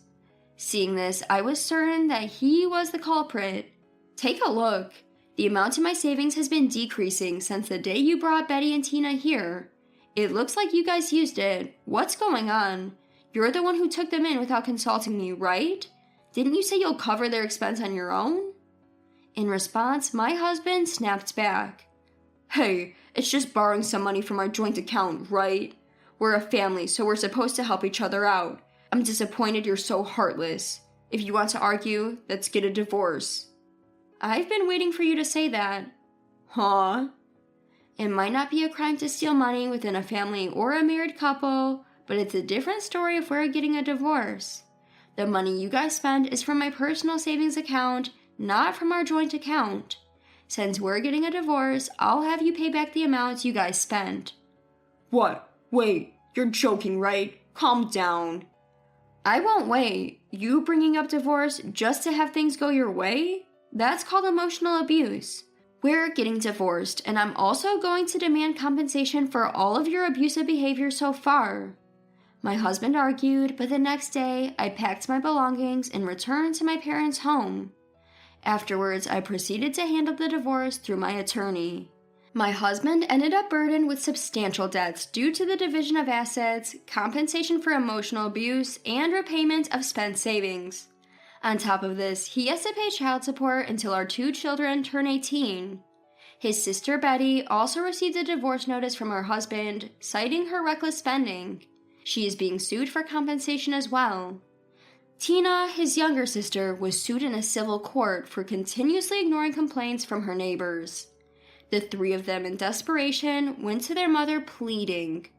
S2: Seeing this, I was certain that he was the culprit. Take a look. The amount in my savings has been decreasing since the day you brought Betty and Tina here. It looks like you guys used it. What's going on? You're the one who took them in without consulting me, right? Didn't you say you'll cover their expense on your own? In response, my husband snapped back. Hey, it's just borrowing some money from our joint account, right? We're a family, so we're supposed to help each other out. I'm disappointed you're so heartless. If you want to argue, let's get a divorce. I've been waiting for you to say that. Huh? It might not be a crime to steal money within a family or a married couple, but it's a different story if we're getting a divorce. The money you guys spend is from my personal savings account, not from our joint account. Since we're getting a divorce, I'll have you pay back the amounts you guys spent. What? Wait, you're joking, right? Calm down. I won't wait. You bringing up divorce just to have things go your way? That's called emotional abuse. We're getting divorced, and I'm also going to demand compensation for all of your abusive behavior so far. My husband argued, but the next day, I packed my belongings and returned to my parents' home. Afterwards, I proceeded to handle the divorce through my attorney. My husband ended up burdened with substantial debts due to the division of assets, compensation for emotional abuse, and repayment of spent savings. On top of this, he has to pay child support until our 2 children turn 18. His sister Betty also received a divorce notice from her husband, citing her reckless spending. She is being sued for compensation as well. Tina, his younger sister, was sued in a civil court for continuously ignoring complaints from her neighbors. The three of them, in desperation, went to their mother pleading,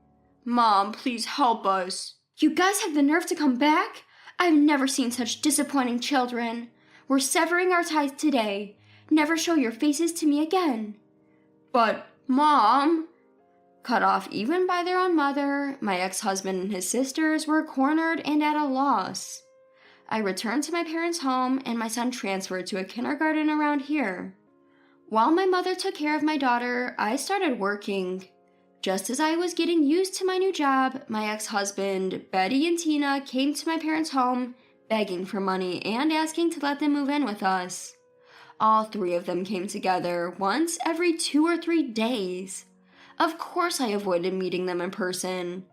S2: "Mom, please help us." "You guys have the nerve to come back? I've never seen such disappointing children. We're severing our ties today. Never show your faces to me again." "But, Mom..." Cut off even by their own mother, my ex-husband and his sisters were cornered and at a loss. I returned to my parents' home and my son transferred to a kindergarten around here. While my mother took care of my daughter, I started working. Just as I was getting used to my new job, my ex-husband, Betty and Tina came to my parents' home, begging for money and asking to let them move in with us. All three of them came together once every 2 or 3 days. Of course I avoided meeting them in person.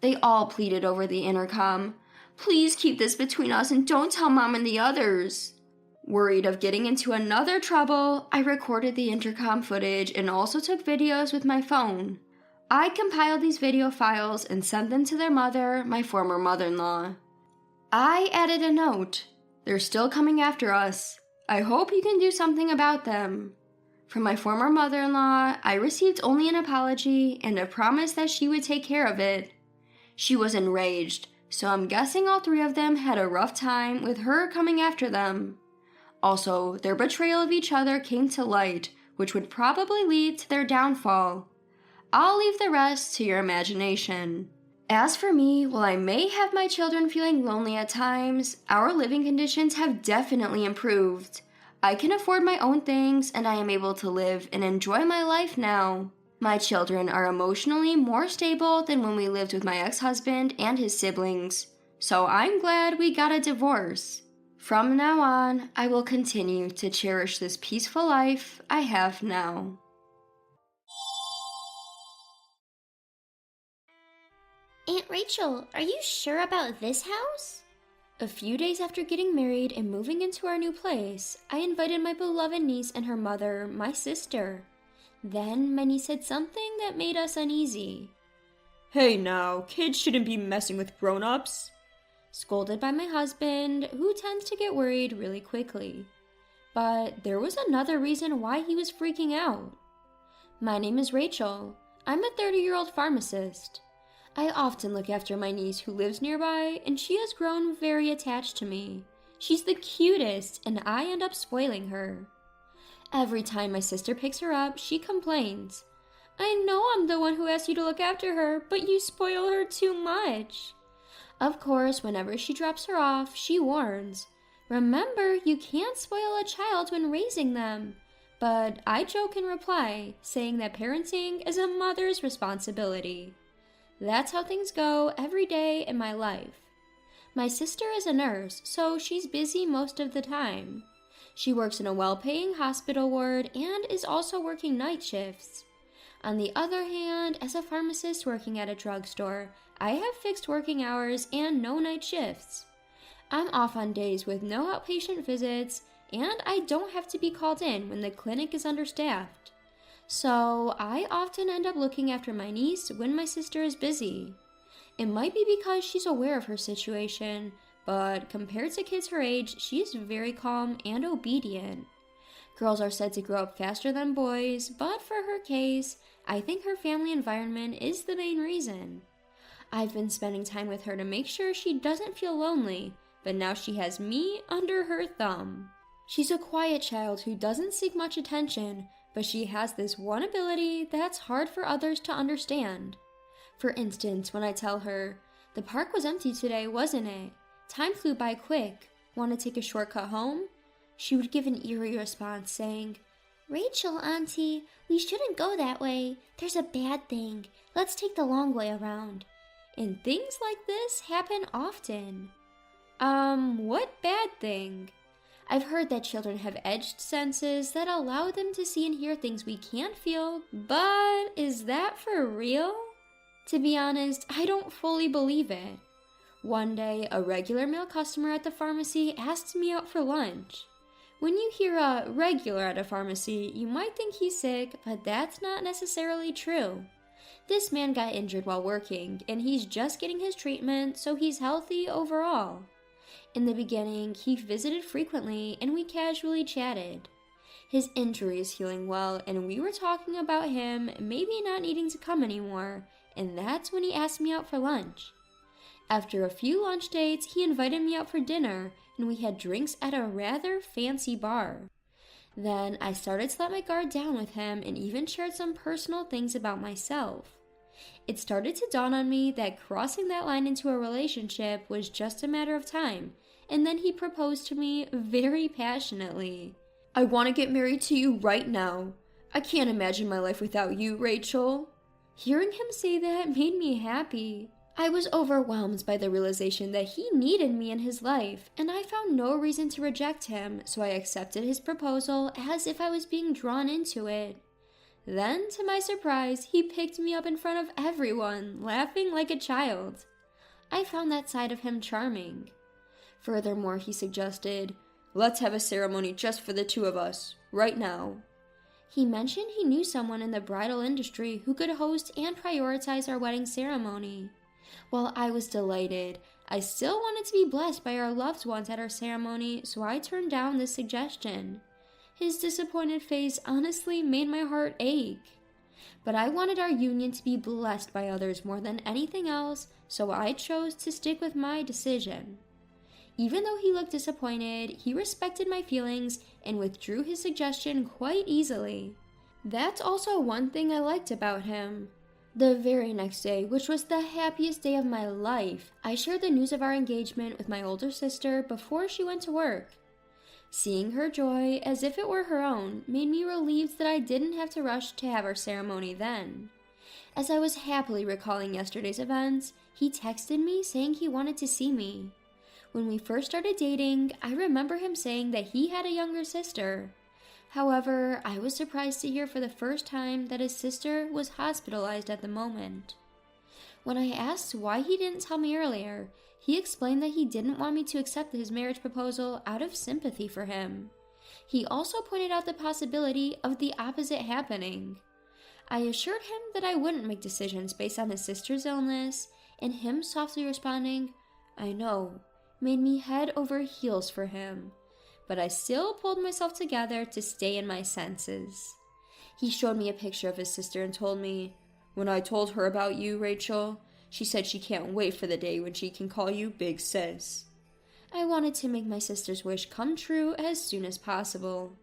S2: They all pleaded over the intercom, "Please keep this between us and don't tell Mom and the others." Worried of getting into another trouble, I recorded the intercom footage and also took videos with my phone. I compiled these video files and sent them to their mother, my former mother-in-law. I added a note, "They're still coming after us. I hope you can do something about them." From my former mother-in-law, I received only an apology and a promise that she would take care of it. She was enraged, so I'm guessing all three of them had a rough time with her coming after them. Also, their betrayal of each other came to light, which would probably lead to their downfall. I'll leave the rest to your imagination. As for me, while I may have my children feeling lonely at times, our living conditions have definitely improved. I can afford my own things and I am able to live and enjoy my life now. My children are emotionally more stable than when we lived with my ex-husband and his siblings, so I'm glad we got a divorce. From now on, I will continue to cherish this peaceful life I have now.
S3: Aunt Rachel, are you sure about this house?
S2: A few days after getting married and moving into our new place, I invited my beloved niece and her mother, my sister. Then my niece said something that made us uneasy. "Hey now, kids shouldn't be messing with grown-ups," scolded by my husband, who tends to get worried really quickly. But there was another reason why he was freaking out. My name is Rachel. I'm a 30-year-old pharmacist. I often look after my niece who lives nearby, and she has grown very attached to me. She's the cutest, and I end up spoiling her. Every time my sister picks her up, she complains. "I know I'm the one who asked you to look after her, but you spoil her too much." Of course, whenever she drops her off, she warns, "Remember, you can't spoil a child when raising them." But I joke in reply, saying that parenting is a mother's responsibility. That's how things go every day in my life. My sister is a nurse, so she's busy most of the time. She works in a well-paying hospital ward and is also working night shifts. On the other hand, as a pharmacist working at a drugstore, I have fixed working hours and no night shifts. I'm off on days with no outpatient visits, and I don't have to be called in when the clinic is understaffed. So I often end up looking after my niece when my sister is busy. It might be because she's aware of her situation, but compared to kids her age, she is very calm and obedient. Girls are said to grow up faster than boys, but for her case, I think her family environment is the main reason. I've been spending time with her to make sure she doesn't feel lonely, but now she has me under her thumb. She's a quiet child who doesn't seek much attention, but she has this one ability that's hard for others to understand. For instance, when I tell her, "The park was empty today, wasn't it? Time flew by quick. Want to take a shortcut home?" She would give an eerie response saying,
S3: "Rachel, Auntie, we shouldn't go that way. There's a bad thing. Let's take the long way around."
S2: And things like this happen often. What bad thing? I've heard that children have edged senses that allow them to see and hear things we can't feel, but is that for real? To be honest, I don't fully believe it. One day, a regular male customer at the pharmacy asked me out for lunch. When you hear a regular at a pharmacy, you might think he's sick, but that's not necessarily true. This man got injured while working, and he's just getting his treatment, so he's healthy overall. In the beginning, he visited frequently, and we casually chatted. His injury is healing well, and we were talking about him maybe not needing to come anymore, and that's when he asked me out for lunch. After a few lunch dates, he invited me out for dinner, and we had drinks at a rather fancy bar. Then I started to let my guard down with him and even shared some personal things about myself. It started to dawn on me that crossing that line into a relationship was just a matter of time, and then he proposed to me very passionately. "I want to get married to you right now. I can't imagine my life without you, Rachel." Hearing him say that made me happy. I was overwhelmed by the realization that he needed me in his life, and I found no reason to reject him, so I accepted his proposal as if I was being drawn into it. Then, to my surprise, he picked me up in front of everyone, laughing like a child. I found that side of him charming. Furthermore, he suggested, "Let's have a ceremony just for the two of us, right now." He mentioned he knew someone in the bridal industry who could host and prioritize our wedding ceremony. While I was delighted, I still wanted to be blessed by our loved ones at our ceremony, so I turned down this suggestion. His disappointed face honestly made my heart ache. But I wanted our union to be blessed by others more than anything else, so I chose to stick with my decision. Even though he looked disappointed, he respected my feelings and withdrew his suggestion quite easily. That's also one thing I liked about him. The very next day, which was the happiest day of my life, I shared the news of our engagement with my older sister before she went to work. Seeing her joy, as if it were her own, made me relieved that I didn't have to rush to have our ceremony then. As I was happily recalling yesterday's events, he texted me saying he wanted to see me. When we first started dating, I remember him saying that he had a younger sister. However, I was surprised to hear for the first time that his sister was hospitalized at the moment. When I asked why he didn't tell me earlier, he explained that he didn't want me to accept his marriage proposal out of sympathy for him. He also pointed out the possibility of the opposite happening. I assured him that I wouldn't make decisions based on his sister's illness, and him softly responding, "I know," made me head over heels for him. But I still pulled myself together to stay in my senses. He showed me a picture of his sister and told me, "When I told her about you, Rachel, she said she can't wait for the day when she can call you Big Sis." I wanted to make my sister's wish come true as soon as possible.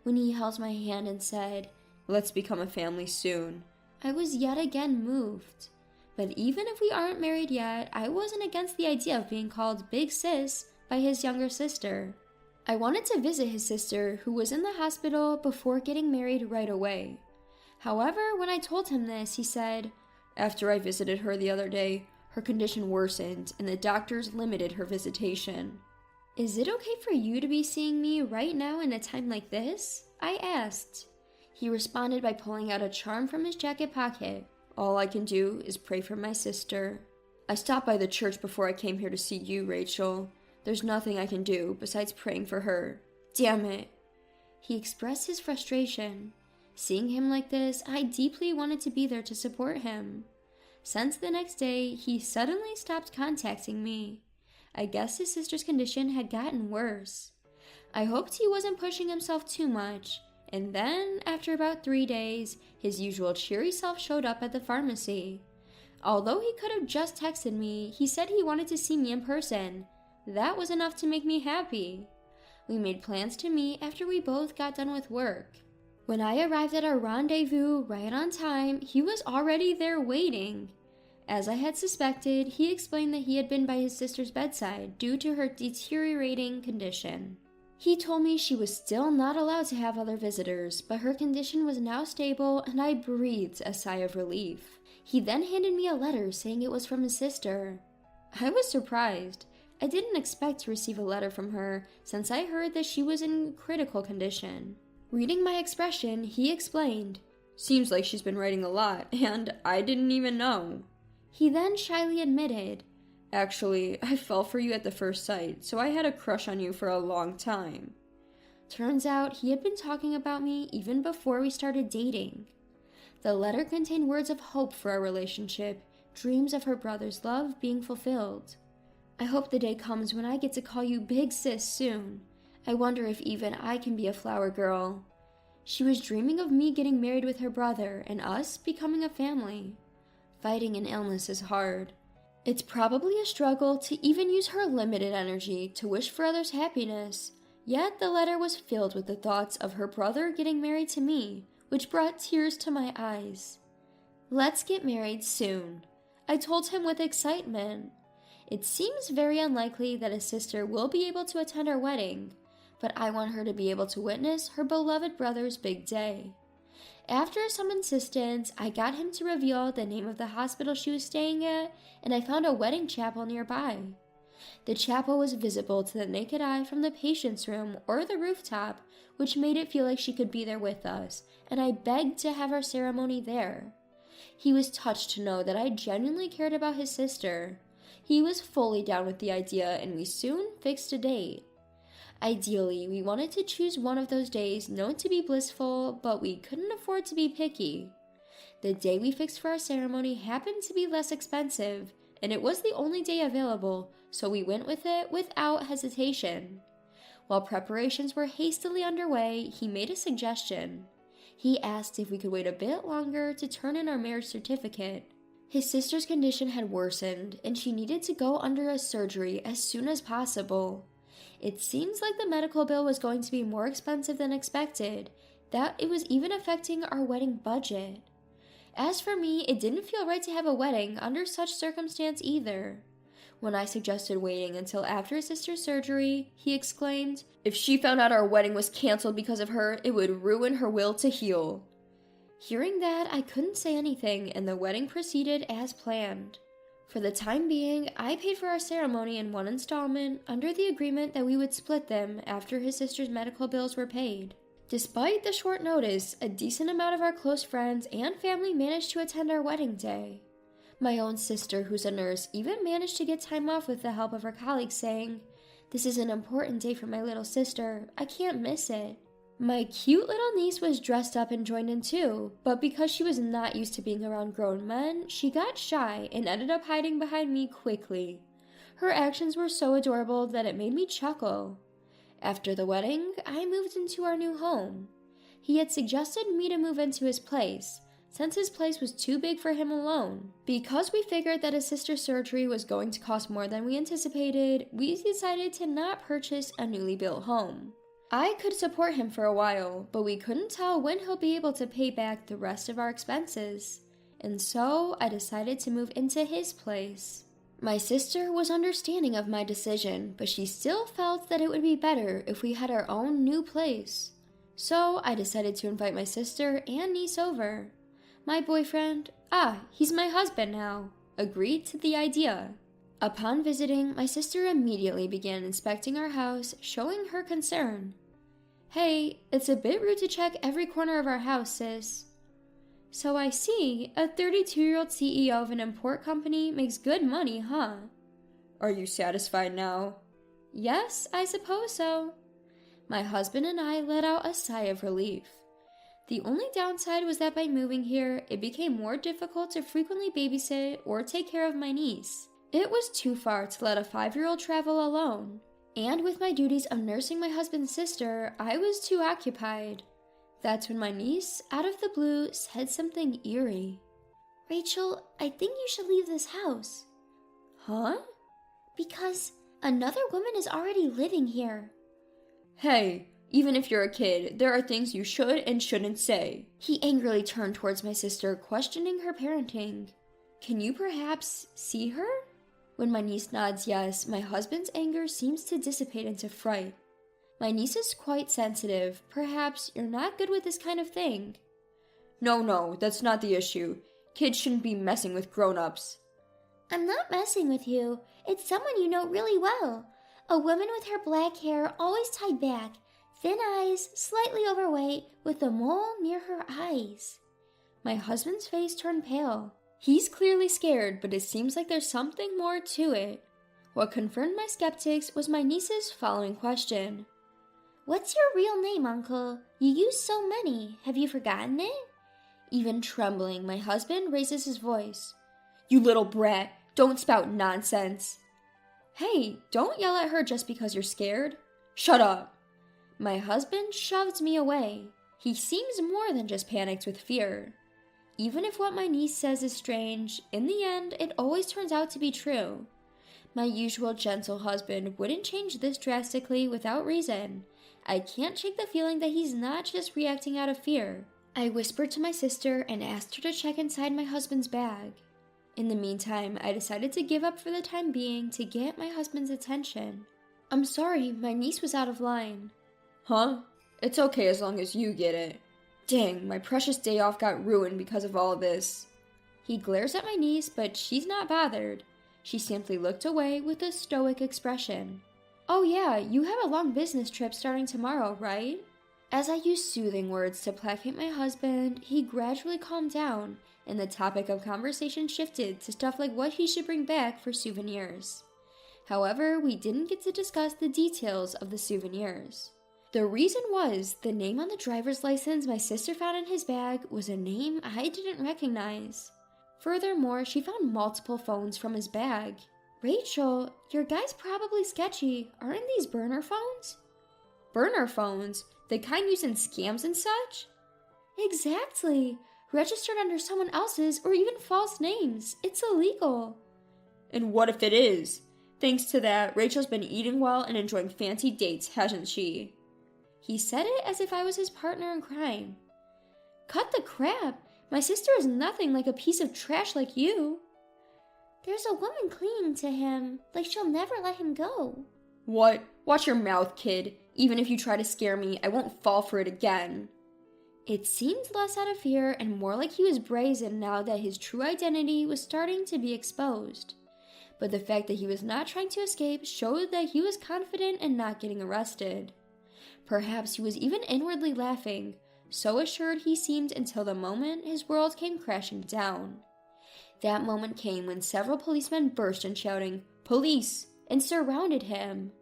S2: When he held my hand and said, "Let's become a family soon," I was yet again moved. But even if we aren't married yet, I wasn't against the idea of being called Big Sis by his younger sister. I wanted to visit his sister, who was in the hospital, before getting married right away. However, when I told him this, he said, "After I visited her the other day, her condition worsened and the doctors limited her visitation." "Is it okay for you to be seeing me right now in a time like this?" I asked. He responded by pulling out a charm from his jacket pocket. "All I can do is pray for my sister. I stopped by the church before I came here to see you, Rachel. There's nothing I can do besides praying for her. Damn it." He expressed his frustration. Seeing him like this, I deeply wanted to be there to support him. Since the next day, he suddenly stopped contacting me. I guess his sister's condition had gotten worse. I hoped he wasn't pushing himself too much, and then, after about 3 days, his usual cheery self showed up at the pharmacy. Although he could have just texted me, he said he wanted to see me in person. That was enough to make me happy. We made plans to meet after we both got done with work. When I arrived at our rendezvous right on time, he was already there waiting. As I had suspected, he explained that he had been by his sister's bedside due to her deteriorating condition. He told me she was still not allowed to have other visitors, but her condition was now stable, and I breathed a sigh of relief. He then handed me a letter saying it was from his sister. I was surprised. I didn't expect to receive a letter from her, since I heard that she was in critical condition. Reading my expression, he explained, "Seems like she's been writing a lot, and I didn't even know." He then shyly admitted, "Actually, I fell for you at the first sight, so I had a crush on you for a long time." Turns out he had been talking about me even before we started dating. The letter contained words of hope for our relationship, dreams of her brother's love being fulfilled. I hope the day comes when I get to call you Big Sis soon. I wonder if even I can be a flower girl. She was dreaming of me getting married with her brother and us becoming a family. Fighting an illness is hard. It's probably a struggle to even use her limited energy to wish for others' happiness, yet the letter was filled with the thoughts of her brother getting married to me, which brought tears to my eyes. Let's get married soon, I told him with excitement. It seems very unlikely that his sister will be able to attend our wedding, but I want her to be able to witness her beloved brother's big day. After some insistence, I got him to reveal the name of the hospital she was staying at, and I found a wedding chapel nearby. The chapel was visible to the naked eye from the patient's room or the rooftop, which made it feel like she could be there with us, and I begged to have our ceremony there. He was touched to know that I genuinely cared about his sister. He was fully down with the idea, and we soon fixed a date. Ideally, we wanted to choose one of those days known to be blissful, but we couldn't afford to be picky. The day we fixed for our ceremony happened to be less expensive, and it was the only day available, so we went with it without hesitation. While preparations were hastily underway, he made a suggestion. He asked if we could wait a bit longer to turn in our marriage certificate. His sister's condition had worsened, and she needed to go under a surgery as soon as possible. It seems like the medical bill was going to be more expensive than expected, that it was even affecting our wedding budget. As for me, it didn't feel right to have a wedding under such circumstance either. When I suggested waiting until after his sister's surgery, he exclaimed, "If she found out our wedding was canceled because of her, it would ruin her will to heal." Hearing that, I couldn't say anything, and the wedding proceeded as planned. For the time being, I paid for our ceremony in one installment under the agreement that we would split them after his sister's medical bills were paid. Despite the short notice, a decent amount of our close friends and family managed to attend our wedding day. My own sister, who's a nurse, even managed to get time off with the help of her colleagues, saying, "This is an important day for my little sister. I can't miss it." My cute little niece was dressed up and joined in too, but because she was not used to being around grown men, she got shy and ended up hiding behind me quickly. Her actions were so adorable that it made me chuckle. After the wedding, I moved into our new home. He had suggested me to move into his place, since his place was too big for him alone. Because we figured that his sister's surgery was going to cost more than we anticipated, we decided to not purchase a newly built home. I could support him for a while, but we couldn't tell when he'll be able to pay back the rest of our expenses, and so I decided to move into his place. My sister was understanding of my decision, but she still felt that it would be better if we had our own new place. So I decided to invite my sister and niece over. My boyfriend, he's my husband now, agreed to the idea. Upon visiting, my sister immediately began inspecting our house, showing her concern. "Hey, it's a bit rude to check every corner of our house, sis." "So I see, a 32-year-old CEO of an import company makes good money, huh?" "Are you satisfied now?" "Yes, I suppose so." My husband and I let out a sigh of relief. The only downside was that by moving here, it became more difficult to frequently babysit or take care of my niece. It was too far to let a 5-year-old travel alone, and with my duties of nursing my husband's sister, I was too occupied. That's when my niece, out of the blue, said something eerie.
S3: "Rachel, I think you should leave this house."
S2: "Huh?"
S3: "Because another woman is already living here."
S2: "Hey, even if you're a kid, there are things you should and shouldn't say." He angrily turned towards my sister, questioning her parenting. "Can you perhaps see her?" When my niece nods yes, my husband's anger seems to dissipate into fright. "My niece is quite sensitive. Perhaps you're not good with this kind of thing." No, that's not the issue. Kids shouldn't be messing with grown-ups."
S3: "I'm not messing with you. It's someone you know really well. A woman with her black hair always tied back, thin eyes, slightly overweight, with a mole near her eyes."
S2: My husband's face turned pale. He's clearly scared, but it seems like there's something more to it. What confirmed my skeptics was my niece's following question.
S3: What's your real name, Uncle? You use so many. Have you forgotten it?
S2: Even trembling, my husband raises his voice. You little brat, don't spout nonsense. Hey, don't yell at her just because you're scared. Shut up. My husband shoves me away. He seems more than just panicked with fear. Even if what my niece says is strange, in the end, it always turns out to be true. My usual gentle husband wouldn't change this drastically without reason. I can't shake the feeling that he's not just reacting out of fear. I whispered to my sister and asked her to check inside my husband's bag. In the meantime, I decided to give up for the time being to get my husband's attention. I'm sorry, my niece was out of line. Huh? It's okay as long as you get it. Dang, my precious day off got ruined because of all this. He glares at my niece, but she's not bothered. She simply looked away with a stoic expression. Oh yeah, you have a long business trip starting tomorrow, right? As I used soothing words to placate my husband, he gradually calmed down, and the topic of conversation shifted to stuff like what he should bring back for souvenirs. However, we didn't get to discuss the details of the souvenirs. The reason was, the name on the driver's license my sister found in his bag was a name I didn't recognize. Furthermore, she found multiple phones from his bag. Rachel, your guy's probably sketchy. Aren't these burner phones? Burner phones? The kind used in scams and such? Exactly. Registered under someone else's or even false names. It's illegal. And what if it is? Thanks to that, Rachel's been eating well and enjoying fancy dates, hasn't she? He said it as if I was his partner in crime. Cut the crap! My sister is nothing like a piece of trash like you.
S3: There's a woman clinging to him, like she'll never let him go.
S2: What? Watch your mouth, kid. Even if you try to scare me, I won't fall for it again. It seemed less out of fear and more like he was brazen now that his true identity was starting to be exposed. But the fact that he was not trying to escape showed that he was confident in not getting arrested. Perhaps he was even inwardly laughing, so assured he seemed until the moment his world came crashing down. That moment came when several policemen burst in shouting, "Police!" and surrounded him.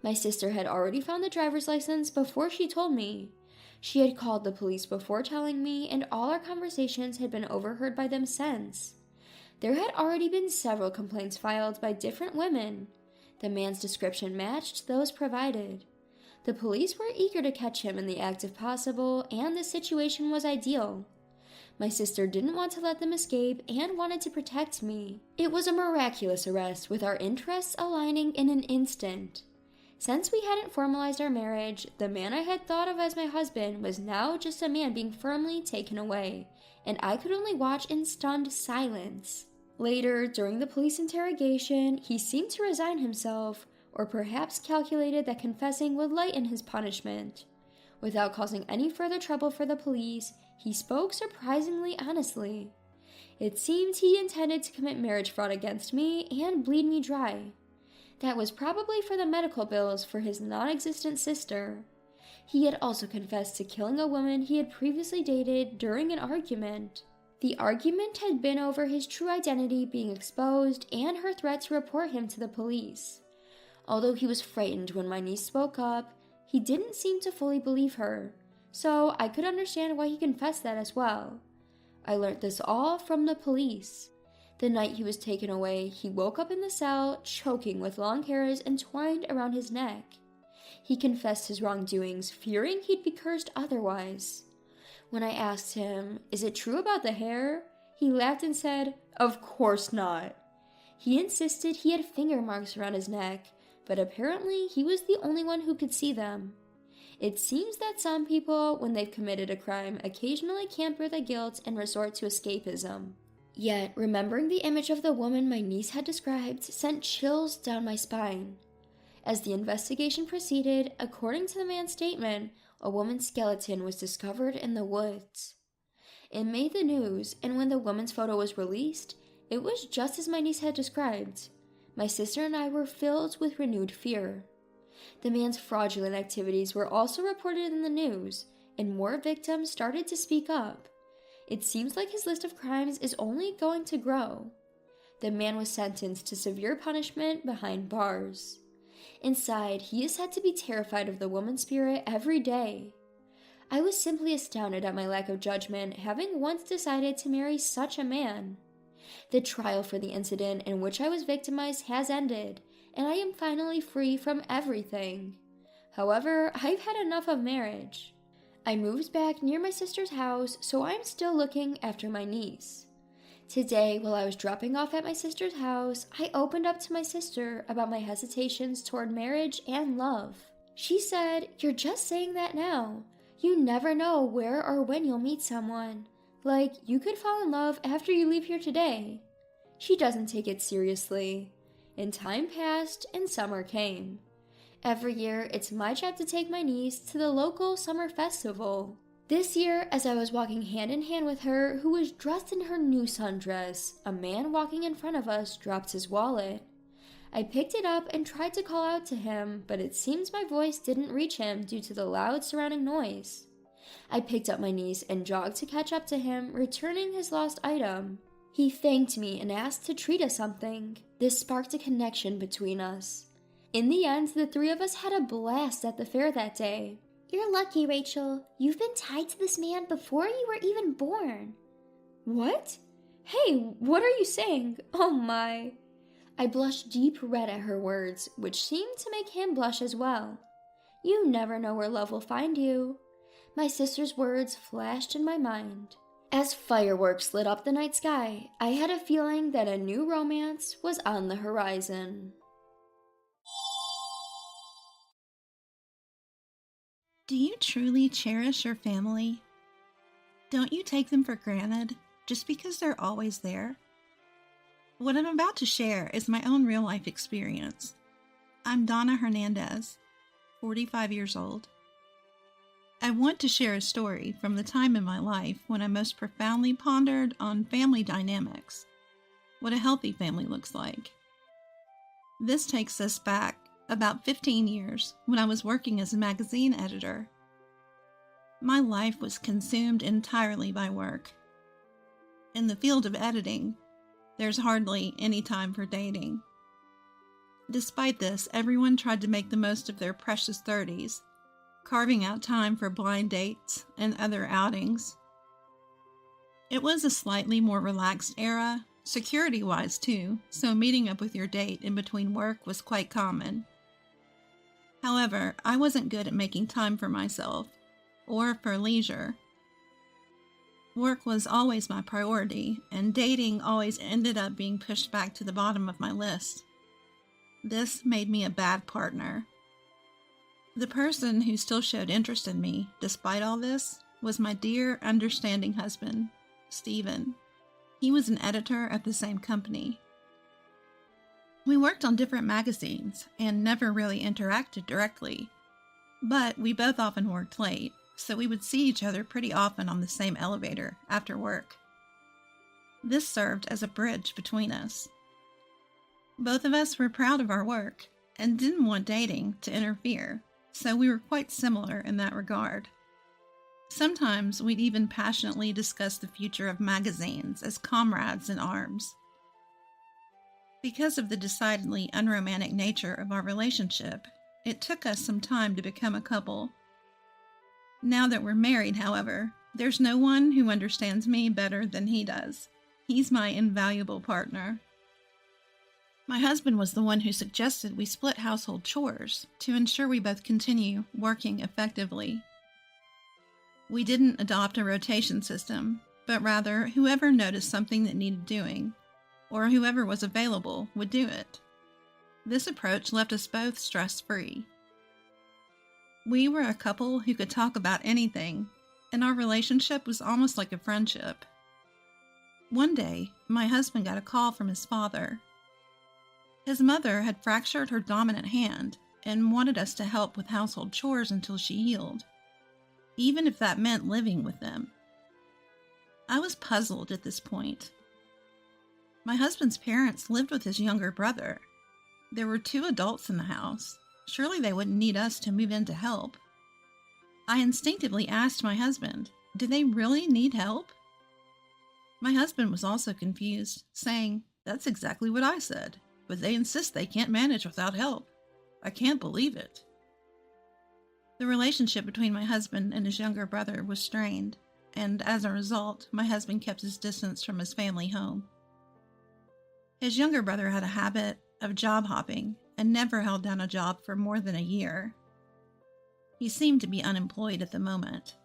S2: My sister had already found the driver's license before she told me. She had called the police before telling me, and all our conversations had been overheard by them since. There had already been several complaints filed by different women. The man's description matched those provided. The police were eager to catch him in the act if possible, and the situation was ideal. My sister didn't want to let them escape and wanted to protect me. It was a miraculous arrest, with our interests aligning in an instant. Since we hadn't formalized our marriage, the man I had thought of as my husband was now just a man being firmly taken away, and I could only watch in stunned silence. Later, during the police interrogation, he seemed to resign himself, or perhaps calculated that confessing would lighten his punishment. Without causing any further trouble for the police, he spoke surprisingly honestly. It seemed he intended to commit marriage fraud against me and bleed me dry. That was probably for the medical bills for his non-existent sister. He had also confessed to killing a woman he had previously dated during an argument. The argument had been over his true identity being exposed and her threat to report him to the police. Although he was frightened when my niece spoke up, he didn't seem to fully believe her, so I could understand why he confessed that as well. I learnt this all from the police. The night he was taken away, he woke up in the cell, choking with long hairs entwined around his neck. He confessed his wrongdoings, fearing he'd be cursed otherwise. When I asked him, "Is it true about the hair?" he laughed and said, "Of course not." He insisted he had finger marks around his neck, but apparently he was the only one who could see them. It seems that some people, when they've committed a crime, occasionally can't bear the guilt and resort to escapism. Yet, remembering the image of the woman my niece had described sent chills down my spine. As the investigation proceeded, according to the man's statement, a woman's skeleton was discovered in the woods. It made the news, and when the woman's photo was released, it was just as my niece had described. My sister and I were filled with renewed fear. The man's fraudulent activities were also reported in the news, and more victims started to speak up. It seems like his list of crimes is only going to grow. The man was sentenced to severe punishment behind bars. Inside, he is said to be terrified of the woman spirit every day. I was simply astounded at my lack of judgment, having once decided to marry such a man. The trial for the incident in which I was victimized has ended, and I am finally free from everything. However, I've had enough of marriage. I moved back near my sister's house, so I'm still looking after my niece. Today, while I was dropping off at my sister's house, I opened up to my sister about my hesitations toward marriage and love. She said, "You're just saying that now. You never know where or when you'll meet someone. Like, you could fall in love after you leave here today." She doesn't take it seriously. And time passed, and summer came. Every year, it's my job to take my niece to the local summer festival. This year, as I was walking hand in hand with her, who was dressed in her new sundress, a man walking in front of us dropped his wallet. I picked it up and tried to call out to him, but it seems my voice didn't reach him due to the loud surrounding noise. I picked up my niece and jogged to catch up to him, returning his lost item. He thanked me and asked to treat us something. This sparked a connection between us. In the end, the three of us had a blast at the fair that day.
S3: You're lucky, Rachel. You've been tied to this man before you were even born.
S2: What? Hey, what are you saying? Oh my. I blushed deep red at her words, which seemed to make him blush as well. You never know where love will find you. My sister's words flashed in my mind. As fireworks lit up the night sky, I had a feeling that a new romance was on the horizon.
S4: Do you truly cherish your family? Don't you take them for granted just because they're always there? What I'm about to share is my own real-life experience. I'm Donna Hernandez, 45 years old. I want to share a story from the time in my life when I most profoundly pondered on family dynamics, what a healthy family looks like. This takes us back about 15 years when I was working as a magazine editor. My life was consumed entirely by work. In the field of editing, there's hardly any time for dating. Despite this, everyone tried to make the most of their precious 30s, carving out time for blind dates and other outings. It was a slightly more relaxed era, security-wise too, so meeting up with your date in between work was quite common. However, I wasn't good at making time for myself, or for leisure. Work was always my priority, and dating always ended up being pushed back to the bottom of my list. This made me a bad partner. The person who still showed interest in me, despite all this, was my dear, understanding husband, Stephen. He was an editor at the same company. We worked on different magazines and never really interacted directly, but we both often worked late, so we would see each other pretty often on the same elevator after work. This served as a bridge between us. Both of us were proud of our work and didn't want dating to interfere, so we were quite similar in that regard. Sometimes we'd even passionately discuss the future of magazines as comrades in arms. Because of the decidedly unromantic nature of our relationship, it took us some time to become a couple. Now that we're married, however, there's no one who understands me better than he does. He's my invaluable partner. My husband was the one who suggested we split household chores to ensure we both continue working effectively. We didn't adopt a rotation system, but rather whoever noticed something that needed doing, or whoever was available, would do it. This approach left us both stress-free. We were a couple who could talk about anything, and our relationship was almost like a friendship. One day, my husband got a call from his father. His mother had fractured her dominant hand and wanted us to help with household chores until she healed, even if that meant living with them. I was puzzled at this point. My husband's parents lived with his younger brother. There were 2 adults in the house. Surely they wouldn't need us to move in to help. I instinctively asked my husband, "Do they really need help?" My husband was also confused, saying, "That's exactly what I said, but they insist they can't manage without help." I can't believe it. The relationship between my husband and his younger brother was strained, and as a result, my husband kept his distance from his family home. His younger brother had a habit of job hopping and never held down a job for more than a year. He seemed to be unemployed at the moment.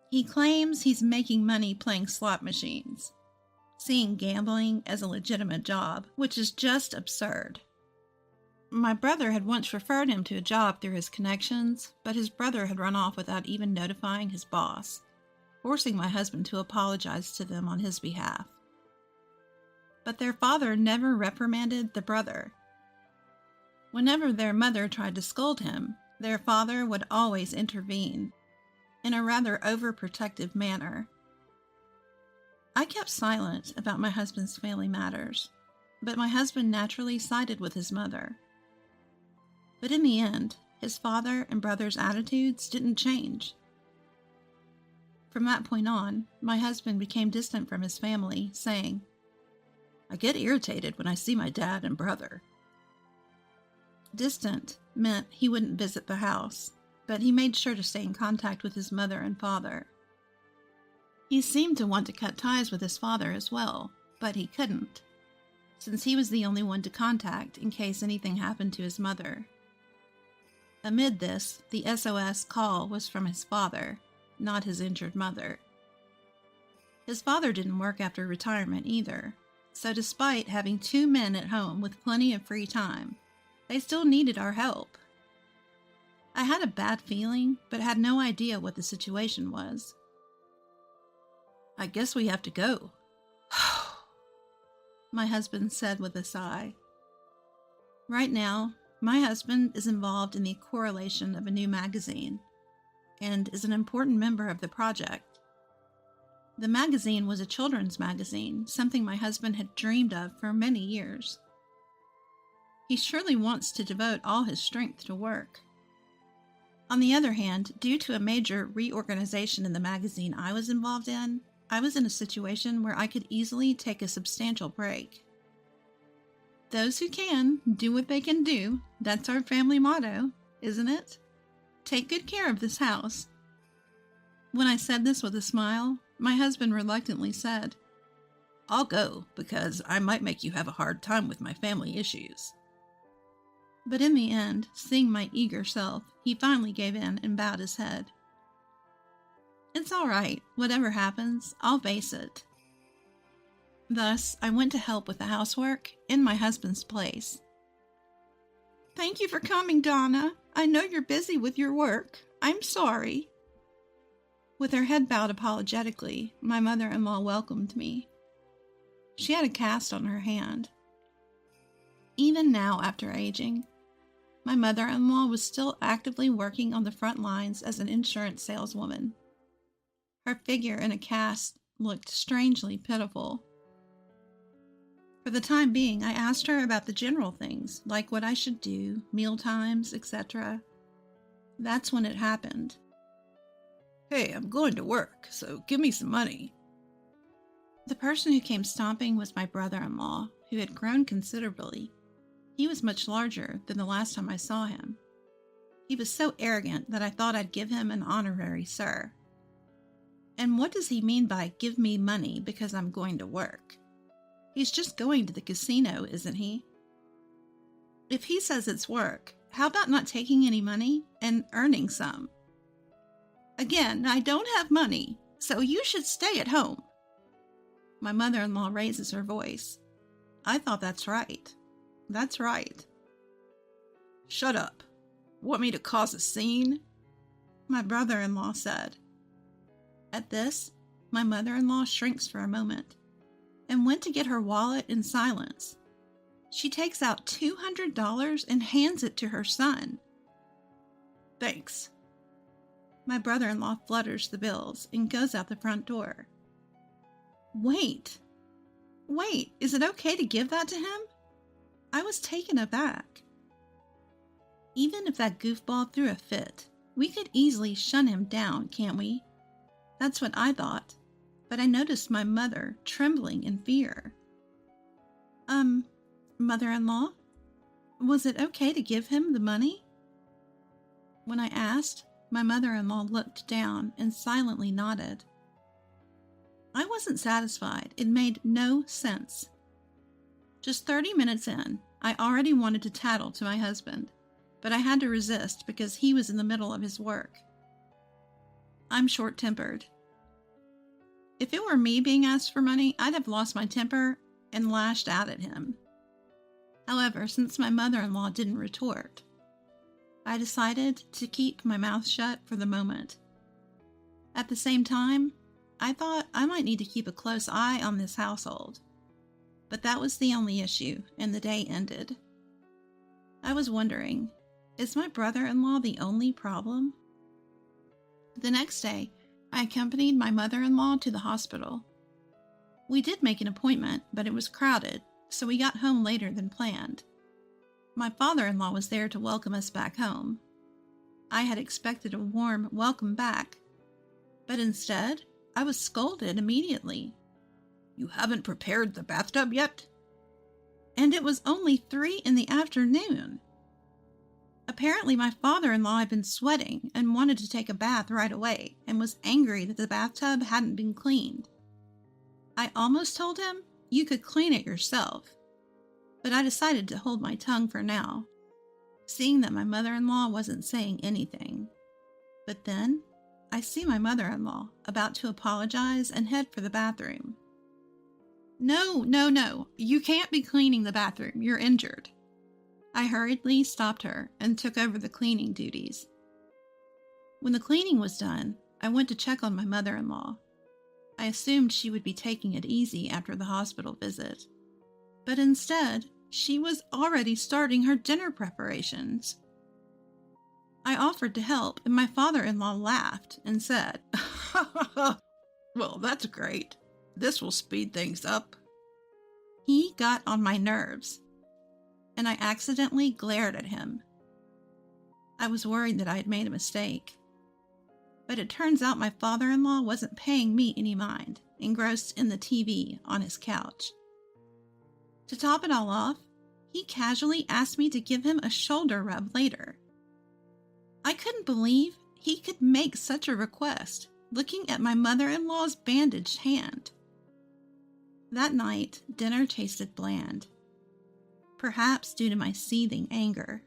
S4: He claims he's making money playing slot machines, seeing gambling as a legitimate job, which is just absurd. My brother had once referred him to a job through his connections, but his brother had run off without even notifying his boss, forcing my husband to apologize to them on his behalf. But their father never reprimanded the brother. Whenever their mother tried to scold him, their father would always intervene, in a rather overprotective manner. I kept silent about my husband's family matters, but my husband naturally sided with his mother. But in the end, his father and brother's attitudes didn't change. From that point on, my husband became distant from his family, saying, "I get irritated when I see my dad and brother." Distant meant he wouldn't visit the house, but he made sure to stay in contact with his mother and father. He seemed to want to cut ties with his father as well, but he couldn't, since he was the only one to contact in case anything happened to his mother. Amid this, the SOS call was from his father, not his injured mother. His father didn't work after retirement either, so despite having 2 men at home with plenty of free time, they still needed our help. I had a bad feeling, but had no idea what the situation was. "I guess we have to go," my husband said with a sigh. Right now, my husband is involved in the correlation of a new magazine and is an important member of the project. The magazine was a children's magazine, something my husband had dreamed of for many years. He surely wants to devote all his strength to work. On the other hand, due to a major reorganization in the magazine I was involved in, I was in a situation where I could easily take a substantial break. Those who can, do what they can do. That's our family motto, isn't it? Take good care of this house. When I said this with a smile, my husband reluctantly said, "I'll go, because I might make you have a hard time with my family issues." But in the end, seeing my eager self, he finally gave in and bowed his head. "It's all right. Whatever happens, I'll face it." Thus, I went to help with the housework in my husband's place. "Thank you for coming, Donna. I know you're busy with your work. I'm sorry." With her head bowed apologetically, my mother-in-law welcomed me. She had a cast on her hand. Even now, after aging, my mother-in-law was still actively working on the front lines as an insurance saleswoman. Her figure in a cast looked strangely pitiful. For the time being, I asked her about the general things, like what I should do, meal times, etc. That's when it happened. "Hey, I'm going to work, so give me some money." The person who came stomping was my brother-in-law, who had grown considerably. He was much larger than the last time I saw him. He was so arrogant that I thought I'd give him an honorary sir. And what does he mean by give me money because I'm going to work? He's just going to the casino, isn't he? If he says it's work, how about not taking any money and earning some? "Again, I don't have money, so you should stay at home." My mother-in-law raises her voice. I thought that's right. That's right. "Shut up. Want me to cause a scene?" my brother-in-law said. At this, my mother-in-law shrinks for a moment and went to get her wallet in silence. She takes out $200 and hands it to her son. "Thanks." My brother-in-law flutters the bills and goes out the front door. Wait, is it okay to give that to him? I was taken aback. Even if that goofball threw a fit, we could easily shun him down, can't we? That's what I thought, but I noticed my mother trembling in fear. Mother-in-law? Was it okay to give him the money? When I asked, my mother-in-law looked down and silently nodded. I wasn't satisfied. It made no sense. Just 30 minutes in, I already wanted to tattle to my husband, but I had to resist because he was in the middle of his work. I'm short-tempered. If it were me being asked for money, I'd have lost my temper and lashed out at him. However, since my mother-in-law didn't retort, I decided to keep my mouth shut for the moment. At the same time, I thought I might need to keep a close eye on this household. But that was the only issue, and the day ended. I was wondering, is my brother-in-law the only problem? The next day, I accompanied my mother-in-law to the hospital. We did make an appointment, but it was crowded, so we got home later than planned. My father-in-law was there to welcome us back home. I had expected a warm welcome back, but instead, I was scolded immediately. "You haven't prepared the bathtub yet?" And it was only 3 in the afternoon. Apparently, my father-in-law had been sweating and wanted to take a bath right away and was angry that the bathtub hadn't been cleaned. I almost told him, "You could clean it yourself," but I decided to hold my tongue for now, seeing that my mother-in-law wasn't saying anything. But then, I see my mother-in-law about to apologize and head for the bathroom. No, you can't be cleaning the bathroom, you're injured." I hurriedly stopped her and took over the cleaning duties. When the cleaning was done, I went to check on my mother-in-law. I assumed she would be taking it easy after the hospital visit. But instead, she was already starting her dinner preparations. I offered to help, and my father-in-law laughed and said, "Well, that's great. This will speed things up." He got on my nerves, and I accidentally glared at him. I was worried that I had made a mistake. But it turns out my father-in-law wasn't paying me any mind, engrossed in the TV on his couch. To top it all off, he casually asked me to give him a shoulder rub later. I couldn't believe he could make such a request, looking at my mother-in-law's bandaged hand. That night, dinner tasted bland, perhaps due to my seething anger.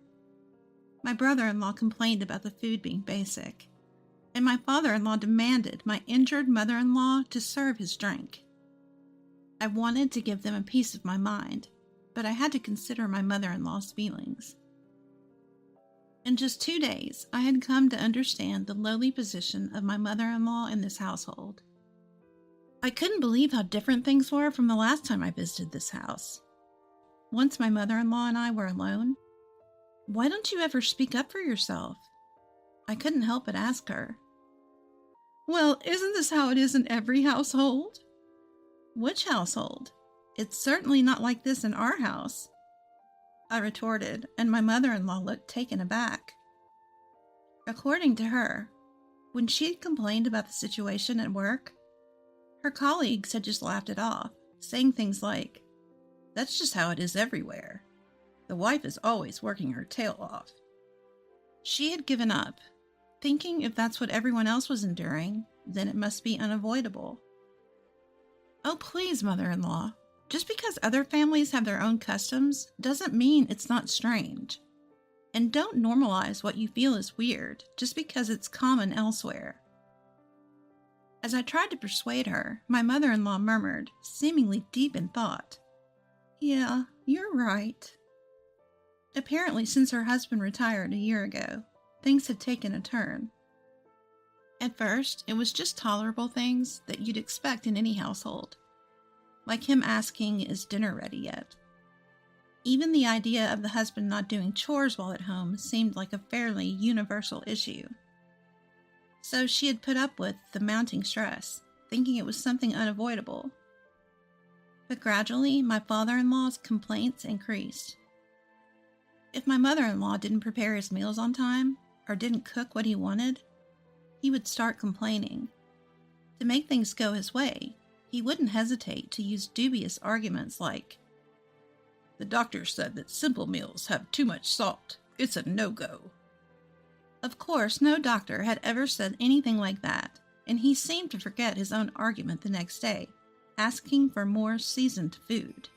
S4: My brother-in-law complained about the food being basic, and my father-in-law demanded my injured mother-in-law to serve his drink. I wanted to give them a piece of my mind, but I had to consider my mother-in-law's feelings. In just 2 days, I had come to understand the lowly position of my mother-in-law in this household. I couldn't believe how different things were from the last time I visited this house. Once my mother-in-law and I were alone, "Why don't you ever speak up for yourself?" I couldn't help but ask her. "Well, isn't this how it is in every household?" "Which household? It's certainly not like this in our house," I retorted, and my mother-in-law looked taken aback. According to her, when she had complained about the situation at work, her colleagues had just laughed it off, saying things like, "That's just how it is everywhere. The wife is always working her tail off." She had given up, thinking if that's what everyone else was enduring, then it must be unavoidable. "Oh, please, mother-in-law. Just because other families have their own customs doesn't mean it's not strange. And don't normalize what you feel is weird just because it's common elsewhere." As I tried to persuade her, my mother-in-law murmured, seemingly deep in thought, "Yeah, you're right." Apparently, since her husband retired a year ago, things had taken a turn. At first, it was just tolerable things that you'd expect in any household, like him asking, "Is dinner ready yet?" Even the idea of the husband not doing chores while at home seemed like a fairly universal issue. So she had put up with the mounting stress, thinking it was something unavoidable. But gradually, my father-in-law's complaints increased. If my mother-in-law didn't prepare his meals on time, or didn't cook what he wanted, he would start complaining. To make things go his way, he wouldn't hesitate to use dubious arguments like, The doctor said that simple meals have too much salt. It's a no-go. Of course, no doctor had ever said anything like that, and he seemed to forget his own argument the next day, asking for more seasoned food.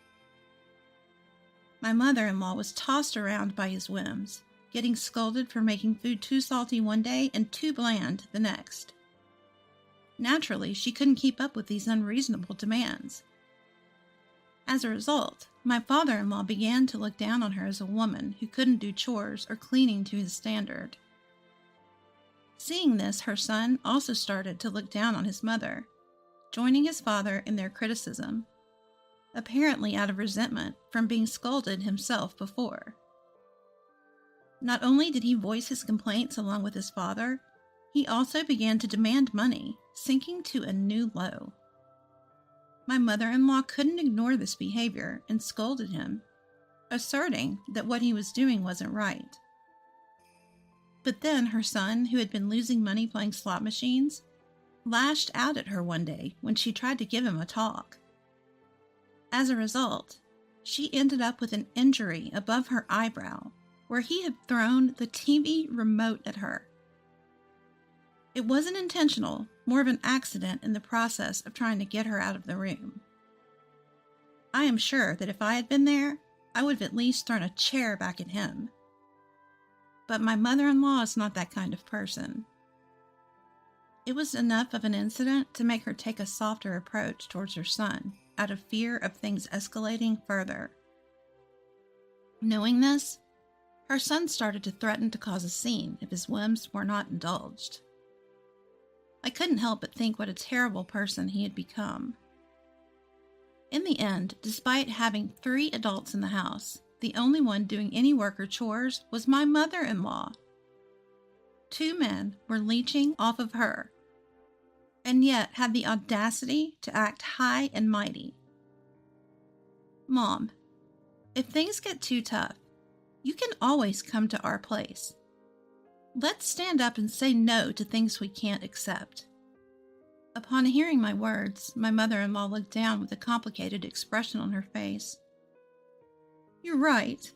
S4: My mother-in-law was tossed around by his whims, getting scolded for making food too salty one day and too bland the next. Naturally, she couldn't keep up with these unreasonable demands. As a result, my father-in-law began to look down on her as a woman who couldn't do chores or cleaning to his standard. Seeing this, her son also started to look down on his mother, joining his father in their criticism, apparently out of resentment from being scolded himself before. Not only did he voice his complaints along with his father, he also began to demand money, sinking to a new low. My mother-in-law couldn't ignore this behavior and scolded him, asserting that what he was doing wasn't right. But then her son, who had been losing money playing slot machines, lashed out at her one day when she tried to give him a talk. As a result, she ended up with an injury above her eyebrow where he had thrown the TV remote at her. It wasn't intentional, more of an accident in the process of trying to get her out of the room. I am sure that if I had been there, I would have at least thrown a chair back at him. But my mother-in-law is not that kind of person. It was enough of an incident to make her take a softer approach towards her son, out of fear of things escalating further. Knowing this, her son started to threaten to cause a scene if his whims were not indulged. I couldn't help but think what a terrible person he had become. In the end, despite having 3 adults in the house, the only one doing any work or chores was my mother-in-law. 2 men were leeching off of her, and yet had the audacity to act high and mighty. Mom, if things get too tough, you can always come to our place. Let's stand up and say no to things we can't accept. Upon hearing my words, my mother-in-law looked down with a complicated expression on her face. You're right.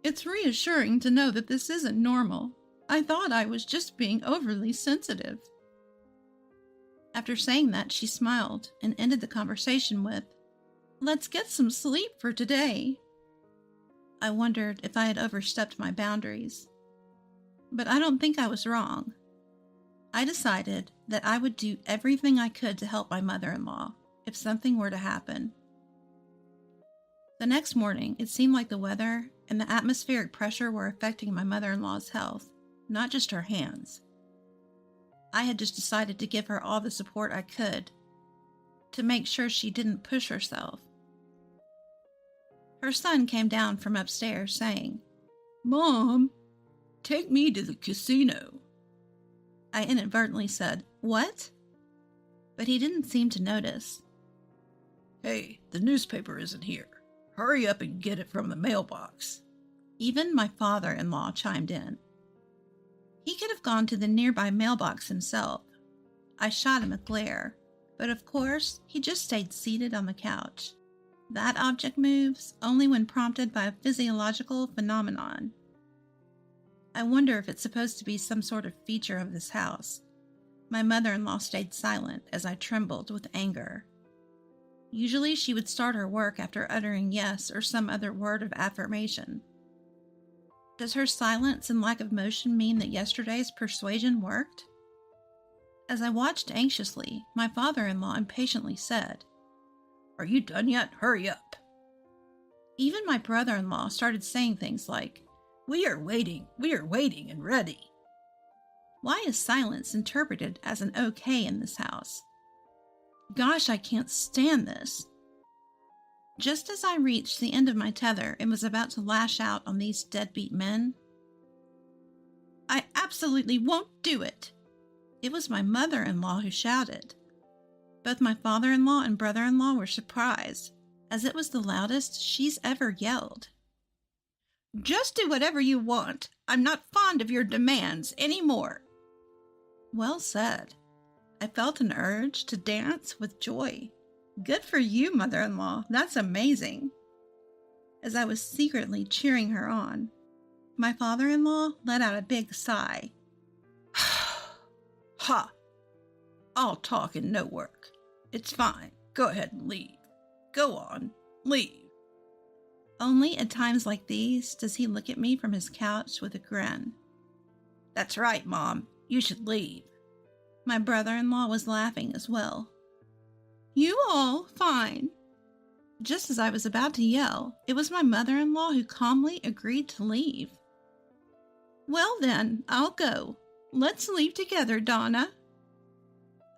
S4: It's reassuring to know that this isn't normal. I thought I was just being overly sensitive. After saying that, she smiled and ended the conversation with, Let's get some sleep for today. I wondered if I had overstepped my boundaries. But I don't think I was wrong. I decided that I would do everything I could to help my mother-in-law if something were to happen. The next morning, it seemed like the weather and the atmospheric pressure were affecting my mother-in-law's health, not just her hands. I had just decided to give her all the support I could to make sure she didn't push herself. Her son came down from upstairs saying, Mom, take me to the casino. I inadvertently said, What? But he didn't seem to notice. Hey, the newspaper isn't here. Hurry up and get it from the mailbox. Even my father-in-law chimed in. He could have gone to the nearby mailbox himself. I shot him a glare, but of course, he just stayed seated on the couch. That object moves only when prompted by a physiological phenomenon. I wonder if it's supposed to be some sort of feature of this house. My mother-in-law stayed silent as I trembled with anger. Usually she would start her work after uttering yes or some other word of affirmation. Does her silence and lack of motion mean that yesterday's persuasion worked? As I watched anxiously, my father-in-law impatiently said, Are you done yet? Hurry up. Even my brother-in-law started saying things like, We are waiting and ready. Why is silence interpreted as an okay in this house? Gosh, I can't stand this. Just as I reached the end of my tether and was about to lash out on these deadbeat men, I absolutely won't do it. It was my mother-in-law who shouted. Both my father-in-law and brother-in-law were surprised, as it was the loudest she's ever yelled. Just do whatever you want. I'm not fond of your demands anymore. Well said. I felt an urge to dance with joy. Good for you, mother-in-law. That's amazing. as I was secretly cheering her on. My father-in-law let out a big sigh. Ha! All talk and no work. It's fine. Go ahead and leave. Go on. Leave. Only at times like these does he look at me from his couch with a grin. That's right, Mom. You should leave. My brother-in-law was laughing as well. You all fine. Just as I was about to yell, it was my mother-in-law who calmly agreed to leave. Well then, I'll go. Let's leave together, Donna.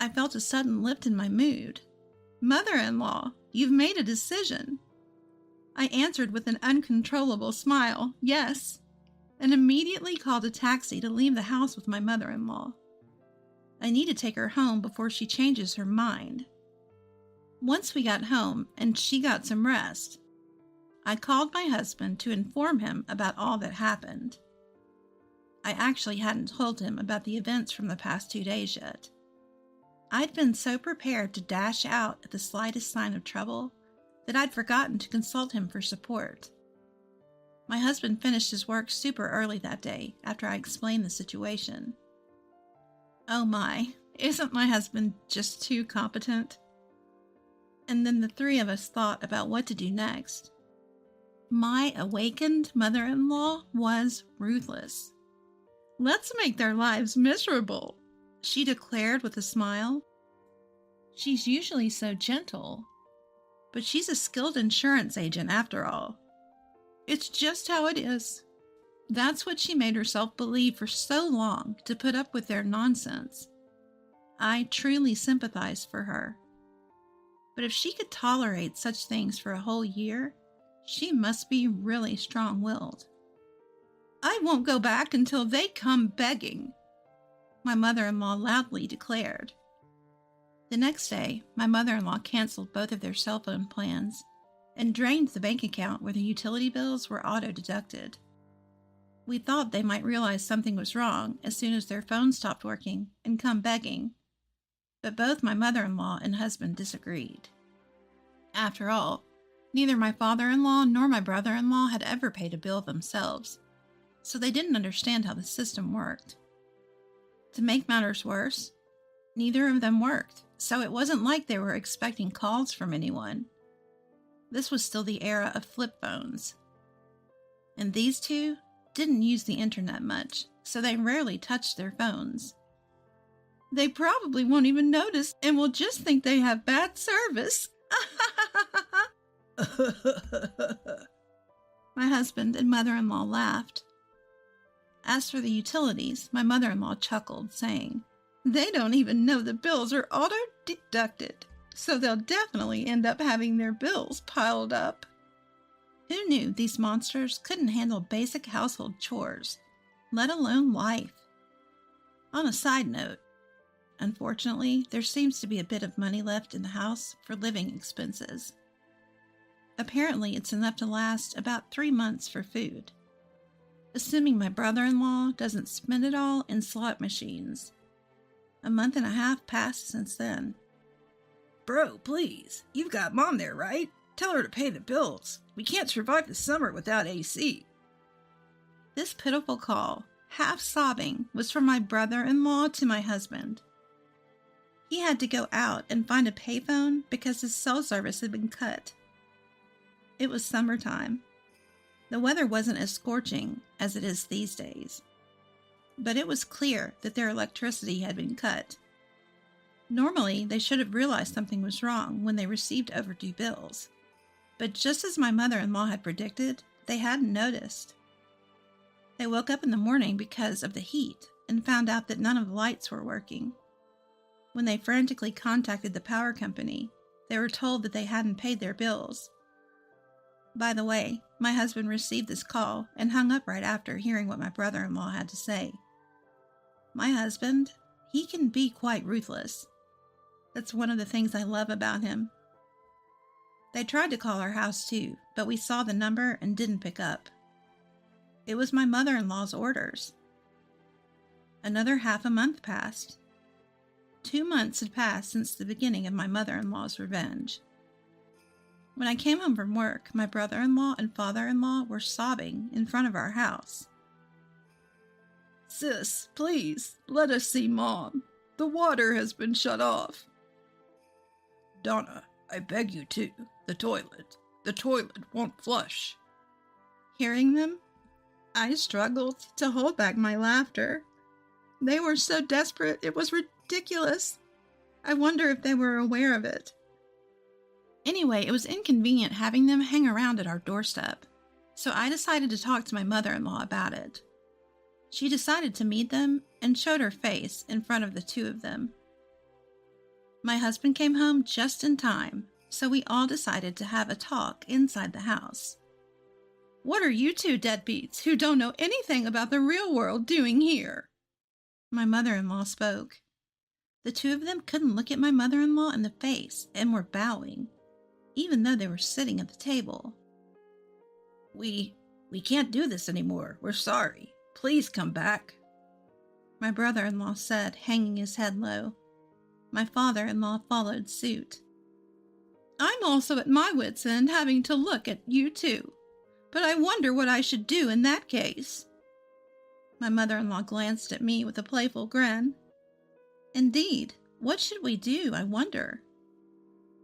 S4: I felt a sudden lift in my mood. Mother-in-law, you've made a decision. I answered with an uncontrollable smile, yes, and immediately called a taxi to leave the house with my mother-in-law. I need to take her home before she changes her mind. Once we got home and she got some rest, I called my husband to inform him about all that happened. I actually hadn't told him about the events from the past 2 days yet. I'd been so prepared to dash out at the slightest sign of trouble that I'd forgotten to consult him for support. My husband finished his work super early that day after I explained the situation. Oh my, isn't my husband just too competent? And then the three of us thought about what to do next. My awakened mother-in-law was ruthless. Let's make their lives miserable, she declared with a smile. She's usually so gentle, but she's a skilled insurance agent after all. It's just how it is. That's what she made herself believe for so long to put up with their nonsense. I truly sympathize for her. But if she could tolerate such things for a whole year, she must be really strong-willed. I won't go back until they come begging, my mother-in-law loudly declared. The next day, my mother-in-law canceled both of their cell phone plans and drained the bank account where the utility bills were auto-deducted. We thought they might realize something was wrong as soon as their phones stopped working and come begging, but both my mother-in-law and husband disagreed. After all, neither my father-in-law nor my brother-in-law had ever paid a bill themselves, so they didn't understand how the system worked. To make matters worse, neither of them worked, so it wasn't like they were expecting calls from anyone. This was still the era of flip phones. And these two didn't use the internet much, so they rarely touched their phones. They probably won't even notice and will just think they have bad service. My husband and mother-in-law laughed. As for the utilities, my mother-in-law chuckled, saying, They don't even know the bills are auto-deducted, so they'll definitely end up having their bills piled up. Who knew these monsters couldn't handle basic household chores, let alone life? On a side note, unfortunately, there seems to be a bit of money left in the house for living expenses. Apparently, it's enough to last about 3 months for food, assuming my brother-in-law doesn't spend it all in slot machines. A month and a half passed since then. Bro, please, you've got Mom there, right? Tell her to pay the bills. We can't survive the summer without AC. This pitiful call, half sobbing, was from my brother-in-law to my husband. He had to go out and find a payphone because his cell service had been cut. It was summertime. The weather wasn't as scorching as it is these days, but it was clear that their electricity had been cut. Normally, they should have realized something was wrong when they received overdue bills, but just as my mother-in-law had predicted, they hadn't noticed. They woke up in the morning because of the heat and found out that none of the lights were working. When they frantically contacted the power company, they were told that they hadn't paid their bills. By the way, my husband received this call and hung up right after hearing what my brother-in-law had to say. My husband, he can be quite ruthless. That's one of the things I love about him. They tried to call our house too, but we saw the number and didn't pick up. It was my mother-in-law's orders. Another half a month passed. 2 months had passed since the beginning of my mother-in-law's revenge. When I came home from work, my brother-in-law and father-in-law were sobbing in front of our house.
S5: Sis, please, let us see Mom. The water has been shut off. Donna, I beg you to. The toilet. The toilet won't flush.
S4: Hearing them, I struggled to hold back my laughter. They were so desperate, it was ridiculous. I wonder if they were aware of it. Anyway, it was inconvenient having them hang around at our doorstep, so I decided to talk to my mother-in-law about it. She decided to meet them and showed her face in front of the two of them. My husband came home just in time, so we all decided to have a talk inside the house.
S5: What are you two deadbeats who don't know anything about the real world doing here?
S4: My mother-in-law spoke. The two of them couldn't look at my mother-in-law in the face and were bowing, even though they were sitting at the table.
S5: We can't do this anymore. We're sorry. Please come back.
S4: My brother-in-law said, hanging his head low. My father-in-law followed suit.
S5: I'm also at my wits' end having to look at you two, but I wonder what I should do in that case.
S4: My mother-in-law glanced at me with a playful grin. Indeed, what should we do, I wonder?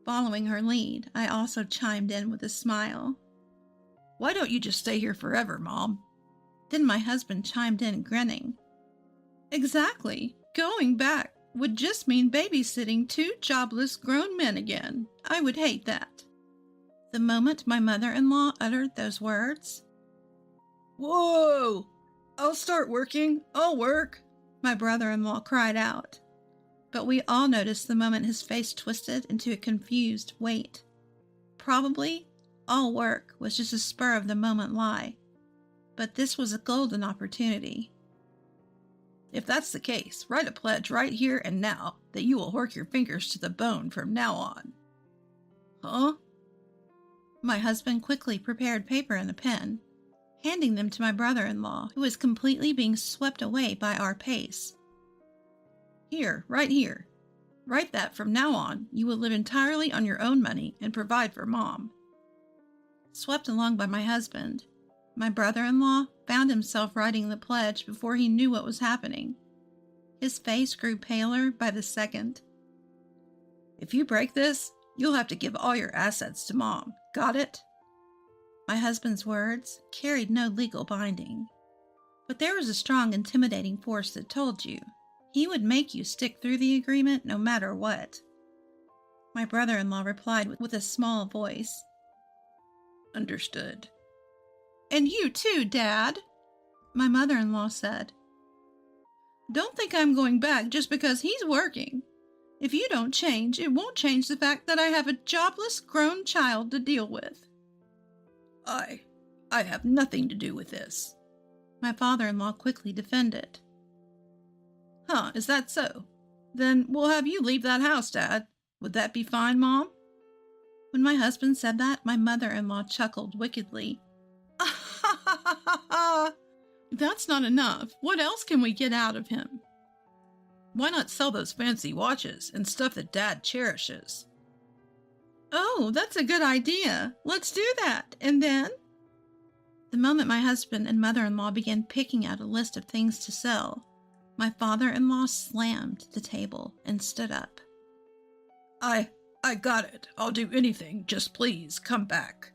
S4: Following her lead, I also chimed in with a smile.
S5: Why don't you just stay here forever, Mom?
S4: Then my husband chimed in, grinning.
S5: Exactly. Going back would just mean babysitting two jobless grown men again. I would hate that.
S4: The moment my mother-in-law uttered those words,
S5: "Whoa! I'll start working. I'll work,"
S4: my brother-in-law cried out. But we all noticed the moment his face twisted into a confused wait. Probably, all work was just a spur-of-the-moment lie. But this was a golden opportunity.
S5: If that's the case, write a pledge right here and now that you will work your fingers to the bone from now on. Huh?
S4: My husband quickly prepared paper and a pen, handing them to my brother-in-law, who was completely being swept away by our pace.
S5: Here, right here. Write that from now on you will live entirely on your own money and provide for Mom.
S4: Swept along by my husband, my brother-in-law found himself writing the pledge before he knew what was happening. His face grew paler by the second.
S5: If you break this, you'll have to give all your assets to Mom. Got it?
S4: My husband's words carried no legal binding, but there was a strong intimidating force that told you he would make you stick through the agreement no matter what. My brother-in-law replied with a small voice.
S5: Understood.
S4: And you too, Dad, my mother-in-law said.
S5: Don't think I'm going back just because he's working. If you don't change, it won't change the fact that I have a jobless grown child to deal with. I have nothing to do with this.
S4: My father-in-law quickly defended.
S5: Huh, is that so? Then we'll have you leave that house, Dad. Would that be fine, Mom?
S4: When my husband said that, my mother-in-law chuckled wickedly.
S5: That's not enough. What else can we get out of him? Why not sell those fancy watches and stuff that Dad cherishes?
S4: Oh, that's a good idea. Let's do that. And then? The moment my husband and mother-in-law began picking out a list of things to sell, my father-in-law slammed the table and stood up.
S5: I got it. I'll do anything. Just please come back.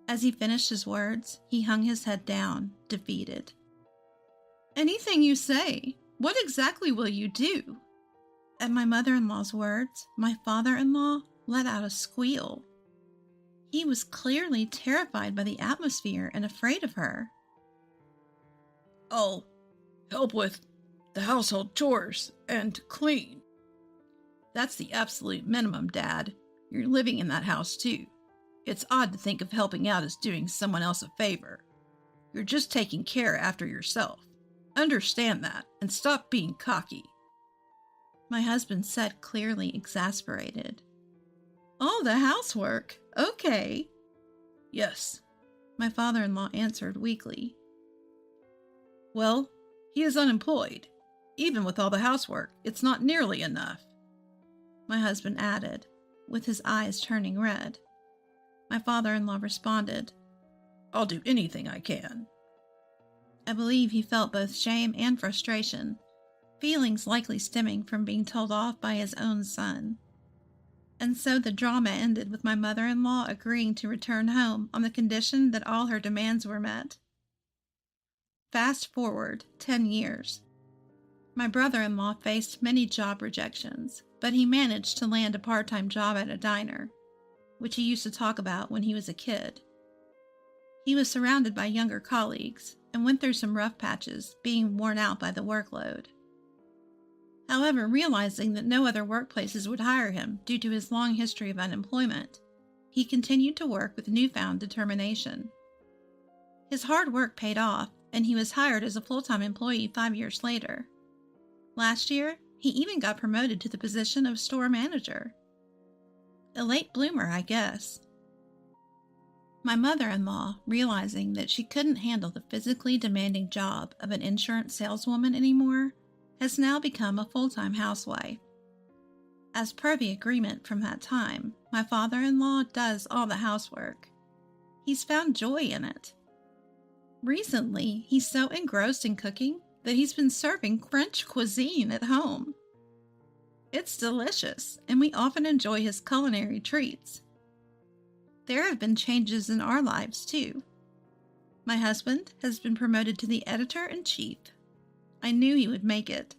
S4: As he finished his words, he hung his head down, defeated.
S5: Anything you say. What exactly will you do?
S4: At my mother-in-law's words, my father-in-law let out a squeal. He was clearly terrified by the atmosphere and afraid of her.
S5: I'll help with the household chores and clean. That's the absolute minimum, Dad. You're living in that house too. It's odd to think of helping out as doing someone else a favor. You're just taking care after yourself. Understand that and stop being cocky.
S4: My husband said, clearly exasperated.
S5: Oh, the housework. Okay. Yes,
S4: my father-in-law answered weakly.
S5: Well, he is unemployed. Even with all the housework, it's not nearly enough.
S4: My husband added, with his eyes turning red. my father-in-law responded.
S5: I'll do anything I can.
S4: I believe he felt both shame and frustration, feelings likely stemming from being told off by his own son. And so the drama ended with my mother-in-law agreeing to return home on the condition that all her demands were met. Fast forward 10 years. My brother-in-law faced many job rejections, but he managed to land a part-time job at a diner, which he used to talk about when he was a kid. He was surrounded by younger colleagues and went through some rough patches, being worn out by the workload. However, realizing that no other workplaces would hire him due to his long history of unemployment, he continued to work with newfound determination. His hard work paid off, and he was hired as a full-time employee 5 years later. Last year, he even got promoted to the position of store manager. A late bloomer, I guess. My mother-in-law, realizing that she couldn't handle the physically demanding job of an insurance saleswoman anymore, has now become a full-time housewife. As per the agreement from that time, my father-in-law does all the housework. He's found joy in it. Recently, he's so engrossed in cooking that he's been serving French cuisine at home. It's delicious, and we often enjoy his culinary treats. There have been changes in our lives, too. My husband has been promoted to the editor-in-chief. I knew he would make it.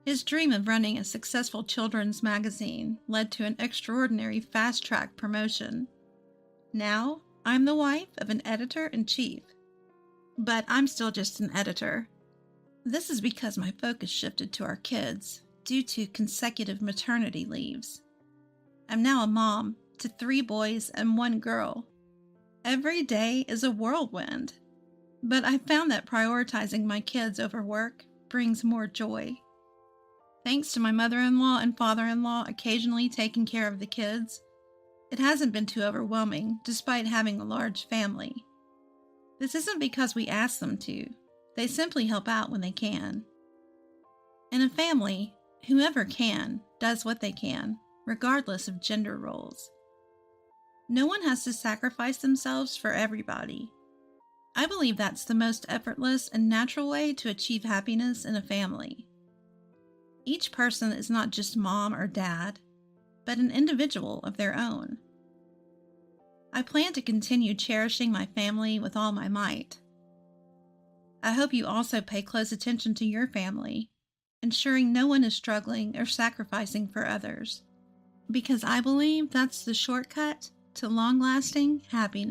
S4: His dream of running a successful children's magazine led to an extraordinary fast-track promotion. Now, I'm the wife of an editor-in-chief. But I'm still just an editor. This is because my focus shifted to our kids due to consecutive maternity leaves. I'm now a mom to 3 boys and 1 girl. Every day is a whirlwind, but I found that prioritizing my kids over work brings more joy. Thanks to my mother-in-law and father-in-law occasionally taking care of the kids, it hasn't been too overwhelming despite having a large family. This isn't because we ask them to. They simply help out when they can. In a family, whoever can does what they can, regardless of gender roles. No one has to sacrifice themselves for everybody. I believe that's the most effortless and natural way to achieve happiness in a family. Each person is not just mom or dad, but an individual of their own. I plan to continue cherishing my family with all my might. I hope you also pay close attention to your family, ensuring no one is struggling or sacrificing for others, because I believe that's the shortcut to long-lasting happiness.